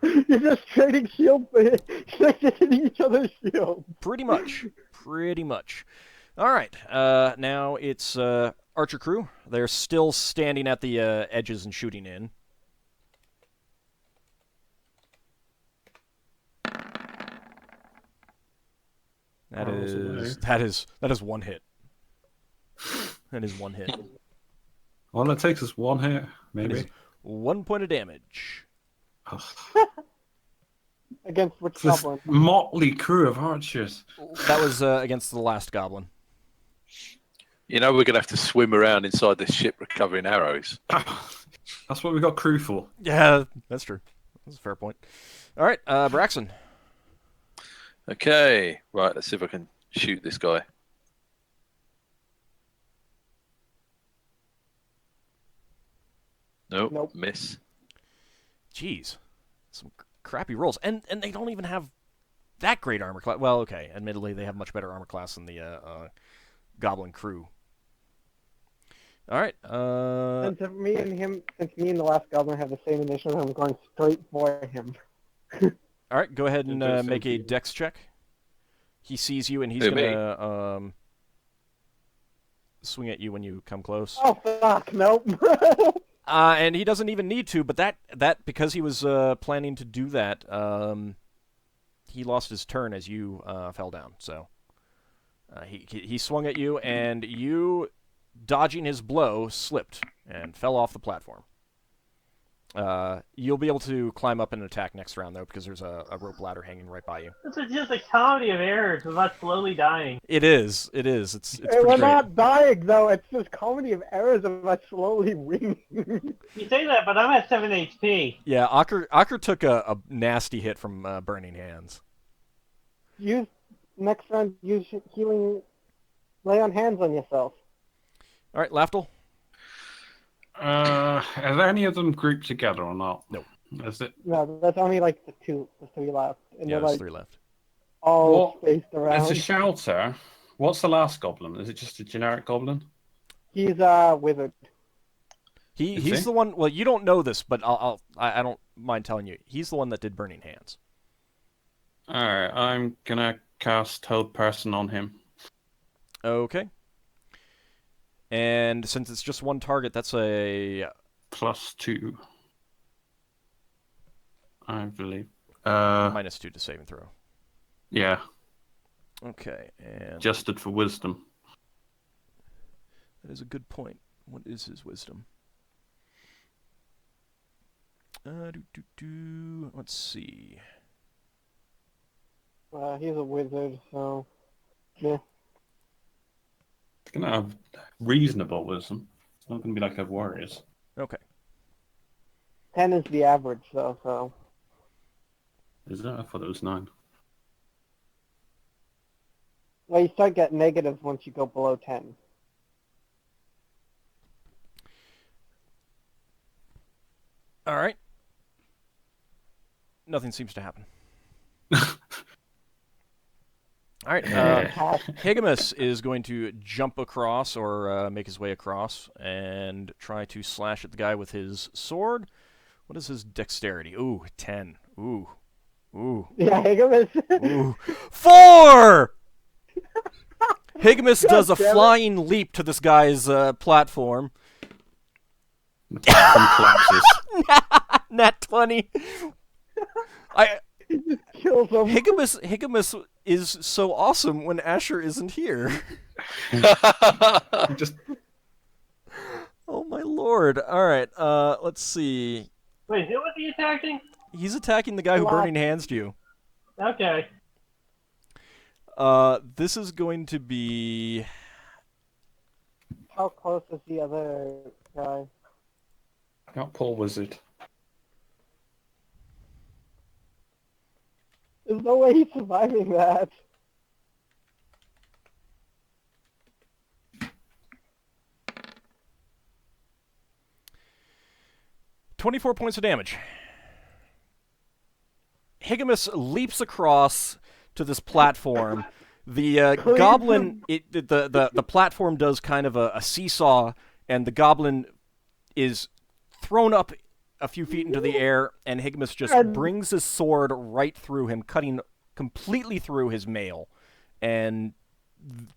Speaker 2: You're just trading shield for hitting each other's shield.
Speaker 3: Pretty much. Pretty much. All right. Now it's Archer crew. They're still standing at the edges and shooting in. That is one hit. That is one hit.
Speaker 1: All it takes is one hit, maybe.
Speaker 3: 1 point of damage.
Speaker 2: Against which
Speaker 1: This
Speaker 2: goblin?
Speaker 1: motley crew of archers.
Speaker 3: That was against the last goblin.
Speaker 5: You know we're going to have to swim around inside this ship recovering arrows.
Speaker 1: That's what we got crew for.
Speaker 3: Yeah, that's true. That's a fair point. All right, Braxon.
Speaker 5: Okay, right, let's see if I can shoot this guy. Nope. Miss.
Speaker 3: Jeez. Some crappy rolls. And they don't even have that great armor class. Well, okay, admittedly, they have much better armor class than the goblin crew. All right.
Speaker 2: Since me and the last goblin have the same initiative, I'm going straight for him.
Speaker 3: All right, go ahead and make a dex check. He sees you, and he's going to swing at you when you come close.
Speaker 2: Oh, fuck, nope.
Speaker 3: And he doesn't even need to, but that because he was planning to do that, he lost his turn as you fell down. So he swung at you, and you, dodging his blow, slipped and fell off the platform. You'll be able to climb up and attack next round, though, because there's a rope ladder hanging right by you.
Speaker 4: This is just a comedy of errors of us slowly dying.
Speaker 3: It is. It is. It's pretty
Speaker 2: We're
Speaker 3: great.
Speaker 2: not dying, though. It's just comedy of errors of us slowly winning.
Speaker 4: You say that, but I'm at 7 HP.
Speaker 3: Yeah, Ockar took a nasty hit from Burning Hands.
Speaker 2: Next round, use healing, lay on hands on yourself.
Speaker 3: All right, Lafdul.
Speaker 1: Are there any of them grouped together or not?
Speaker 3: No.
Speaker 1: Is it?
Speaker 2: No, that's only like the three left. And
Speaker 3: Yeah,
Speaker 2: they're
Speaker 3: there's
Speaker 2: like
Speaker 3: 3 left.
Speaker 2: all spaced around.
Speaker 1: As a shouter, what's the last goblin? Is it just a generic goblin?
Speaker 2: He's wizard.
Speaker 3: He's the one. Well, you don't know this, but I don't mind telling you. He's the one that did Burning Hands.
Speaker 1: All right, I'm gonna cast Hold Person on him.
Speaker 3: Okay. And since it's just one target, that's a
Speaker 1: +2, I believe.
Speaker 3: -2 to saving throw.
Speaker 1: Yeah.
Speaker 3: Okay, and
Speaker 1: Adjusted for wisdom.
Speaker 3: that is a good point. What is his wisdom? Let's see.
Speaker 2: He's a wizard, so yeah.
Speaker 1: It's gonna have reasonable wisdom. It's not gonna be like a warrior's.
Speaker 3: Okay.
Speaker 2: 10 is the average, though. So
Speaker 1: Is that? I thought it was 9.
Speaker 2: well, you start getting negatives once you go below 10.
Speaker 3: All right. Nothing seems to happen. All right. Higgimus is going to jump across or make his way across and try to slash at the guy with his sword. What is his dexterity? Ooh, 10. Ooh.
Speaker 2: Yeah, Higgimus.
Speaker 3: Ooh. 4! Higgimus does a flying leap to this guy's platform.
Speaker 1: The platform collapses.
Speaker 3: Nat 20.
Speaker 2: Kills him.
Speaker 3: Higgimus is so awesome when Asher isn't here.
Speaker 1: Just
Speaker 3: Oh my lord. Alright, let's see.
Speaker 4: Wait, who was he attacking?
Speaker 3: He's attacking the guy who Burning Hands you.
Speaker 4: Okay.
Speaker 3: This is going to be...
Speaker 2: How close is the other guy?
Speaker 1: not Paul Wizard.
Speaker 2: There's no way he's surviving that.
Speaker 3: $24 points of damage. Higgimus leaps across to this platform. The goblin, the platform does kind of a seesaw, and the goblin is thrown up a few feet into the air, and Higgimus just brings his sword right through him, cutting completely through his mail, and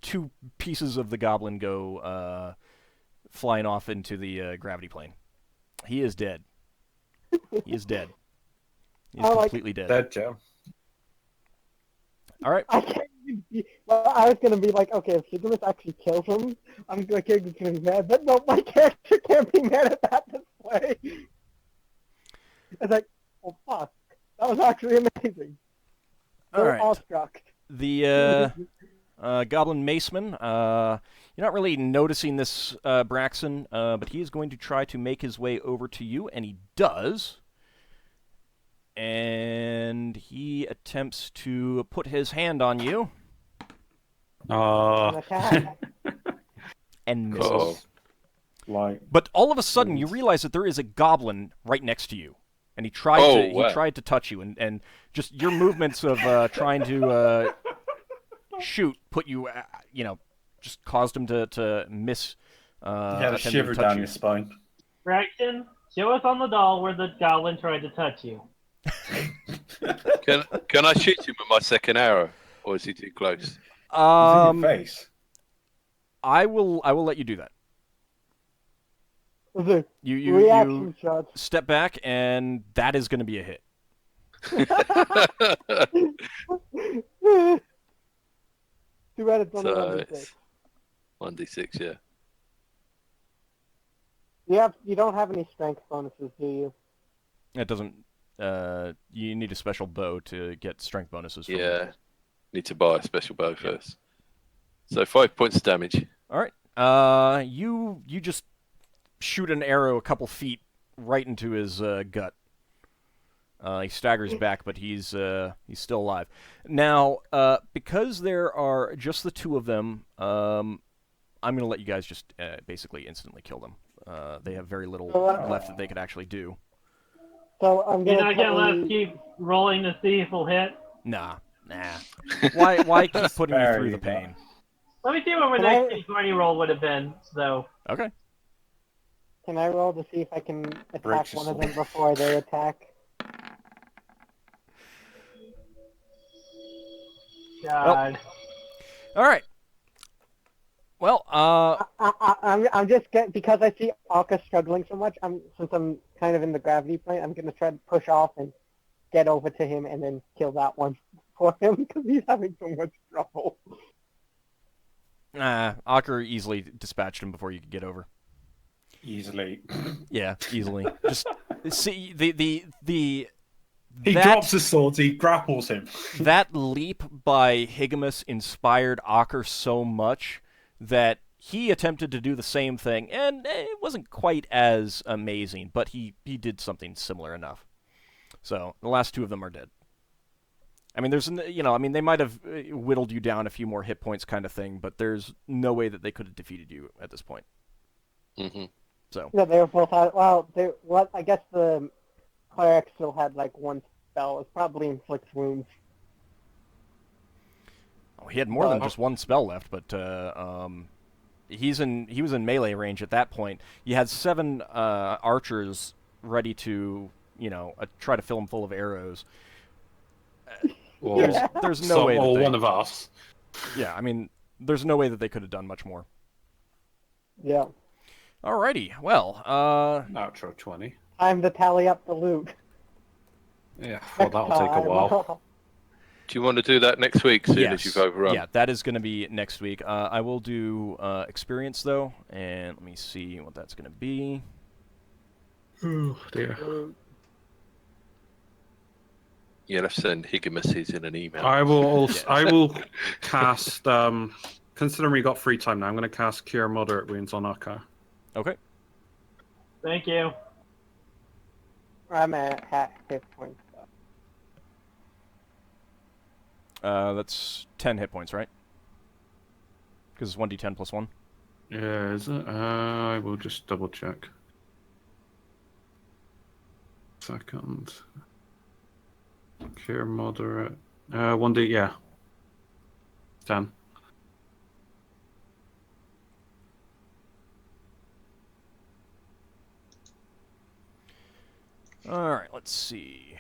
Speaker 3: 2 pieces of the goblin go flying off into the gravity plane. He is dead. He is dead. He's completely dead.
Speaker 1: Dead, Joe.
Speaker 3: All right.
Speaker 2: I can't even be, well, I was gonna be like, okay, if Higgimus actually kills him, I'm gonna be mad. But no, my character can't be mad at that this way. It's like, oh fuck, that was actually amazing.
Speaker 3: All right.
Speaker 2: Awestruck.
Speaker 3: The Goblin Maceman, you're not really noticing this, Braxon, but he is going to try to make his way over to you, and he does. And he attempts to put his hand on you. And misses. But all of a sudden, you realize that there is a goblin right next to you. And he tried to touch you, and just your movements of trying to shoot put you, just caused him to miss.
Speaker 1: You had a shiver down your spine.
Speaker 4: Braxton, show us on the doll where the goblin tried to touch you.
Speaker 5: Can I shoot him with my second arrow, or is he too close?
Speaker 1: He's in your face.
Speaker 3: I will let you do that. You
Speaker 2: Reaction shot.
Speaker 3: Step back, and that is going to be a hit.
Speaker 2: Too bad it's only 1d6.
Speaker 5: 1d6, yeah.
Speaker 2: You don't have any strength bonuses, do you?
Speaker 3: It doesn't. You need a special bow to get strength bonuses. From
Speaker 5: Yeah. Need to buy a special bow first. So 5 points of damage.
Speaker 3: All right. You just shoot an arrow a couple feet right into his gut. He staggers back, but he's still alive. Now, because there are just the two of them, I'm going to let you guys just basically instantly kill them. They have very little left that they could actually do.
Speaker 2: So I'm
Speaker 4: You're
Speaker 2: gonna.
Speaker 4: not gonna let us keep rolling to see if we'll hit?
Speaker 3: Nah. Why keep putting me through the pain?
Speaker 4: Let me see what my next D20 roll would have been, though.
Speaker 3: Okay.
Speaker 2: Can I roll to see if I can attack one of them before they attack?
Speaker 4: God.
Speaker 3: All right. Well,
Speaker 2: I'm just because I see Ockar struggling so much. Since I'm kind of in the gravity plane, I'm gonna try to push off and get over to him and then kill that one for him because he's having so much trouble.
Speaker 3: Ockar easily dispatched him before you could get over.
Speaker 1: Easily.
Speaker 3: Yeah, easily. Just see the
Speaker 1: He drops his swords, he grapples him.
Speaker 3: That leap by Higgimus inspired Ockar so much that he attempted to do the same thing, and it wasn't quite as amazing, but he did something similar enough. So the last two of them are dead. I mean, they might have whittled you down a few more hit points, kind of thing, but there's no way that they could have defeated you at this point.
Speaker 5: Mm-hmm.
Speaker 3: So.
Speaker 2: Yeah, they were both out. Well, I guess the cleric still had like one spell. It probably inflicts wounds.
Speaker 3: Oh, he had more than just one spell left, but he was in melee range at that point. You had 7 archers ready to try to fill him full of arrows. There's no way.
Speaker 1: One of us.
Speaker 3: Yeah, I mean, there's no way that they could have done much more.
Speaker 2: Yeah.
Speaker 3: Alrighty, well,
Speaker 1: Outro 20.
Speaker 2: Time to tally up the loot.
Speaker 1: Yeah, well, that'll take a while.
Speaker 5: Do you want to do that next week, soon as you've overrun?
Speaker 3: Yeah, that is going to be next week. I will do experience, though, and let me see what that's going to be.
Speaker 1: Oh, dear.
Speaker 5: You'll have to send Higgimus in an email.
Speaker 1: I will also, I will cast, considering we got free time now, I'm going to cast Cure Moderate Wounds on Ockar.
Speaker 3: Okay.
Speaker 4: Thank you.
Speaker 2: I'm at half hit points.
Speaker 3: That's 10 hit points, right? Because it's 1d10 plus 1.
Speaker 1: Yeah, is it? I will just double check. Second. Cure Moderate. 1d, yeah. 10.
Speaker 3: Alright, let's see.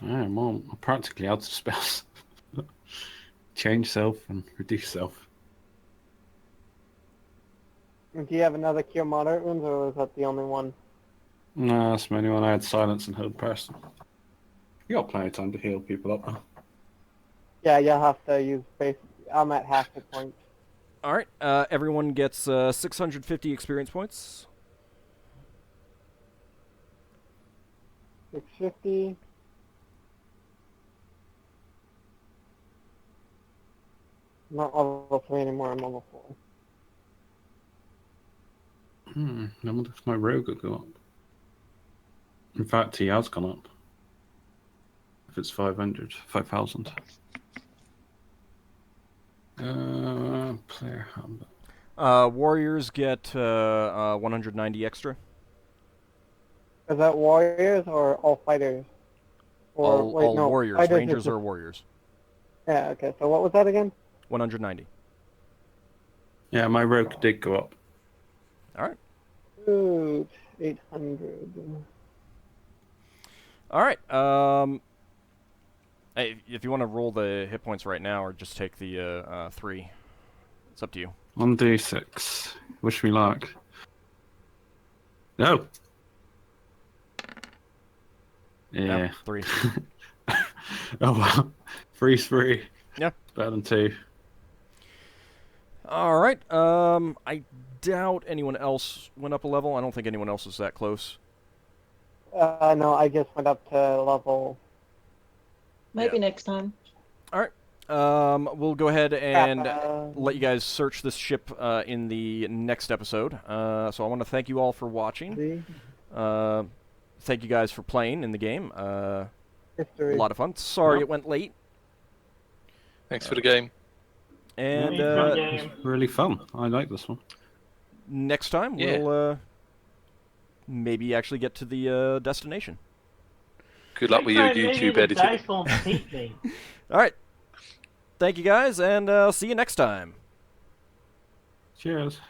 Speaker 1: I'm practically out of spells. Change self and reduce self.
Speaker 2: Do you have another Cure Moderate Wounds, or was that the only one?
Speaker 1: No, that's the only one. I had Silence and Hold Person. You got plenty of time to heal people up now.
Speaker 2: Yeah, you'll have to use base. I'm at half hit points.
Speaker 3: Alright, everyone gets 650 experience points.
Speaker 2: 650. Not level 3 anymore, I'm level 4.
Speaker 1: I wonder if my rogue will go up. In fact, he has gone up. If it's 500, 5,000. Player handbook.
Speaker 3: Warriors get 190 extra.
Speaker 2: Is that warriors or all fighters? Or,
Speaker 3: all warriors.
Speaker 2: Fighters
Speaker 3: Rangers are warriors.
Speaker 2: Yeah, okay. So what was that again?
Speaker 3: 190.
Speaker 1: Yeah, my rogue did go up.
Speaker 3: Alright.
Speaker 2: Ooh, 800.
Speaker 3: Alright, hey, if you want to roll the hit points right now, or just take the 3, it's up to you.
Speaker 1: 1d6. Wish me luck. No! Yeah.
Speaker 3: No, 3.
Speaker 1: Oh well. 3's 3.
Speaker 3: Yeah.
Speaker 1: Better than 2.
Speaker 3: All right. I doubt anyone else went up a level. I don't think anyone else is that close.
Speaker 2: No, I just went up to level.
Speaker 7: Maybe next time.
Speaker 3: All right. We'll go ahead and let you guys search this ship in the next episode. So I want to thank you all for watching. Thank you guys for playing in the game. A lot of fun. Sorry it went late.
Speaker 5: Thanks for the game.
Speaker 3: And
Speaker 1: it's really fun. I like this one.
Speaker 3: Next time we'll maybe actually get to the destination.
Speaker 5: Good luck with your YouTube editing.
Speaker 3: All right. Thank you guys, and see you next time.
Speaker 1: Cheers.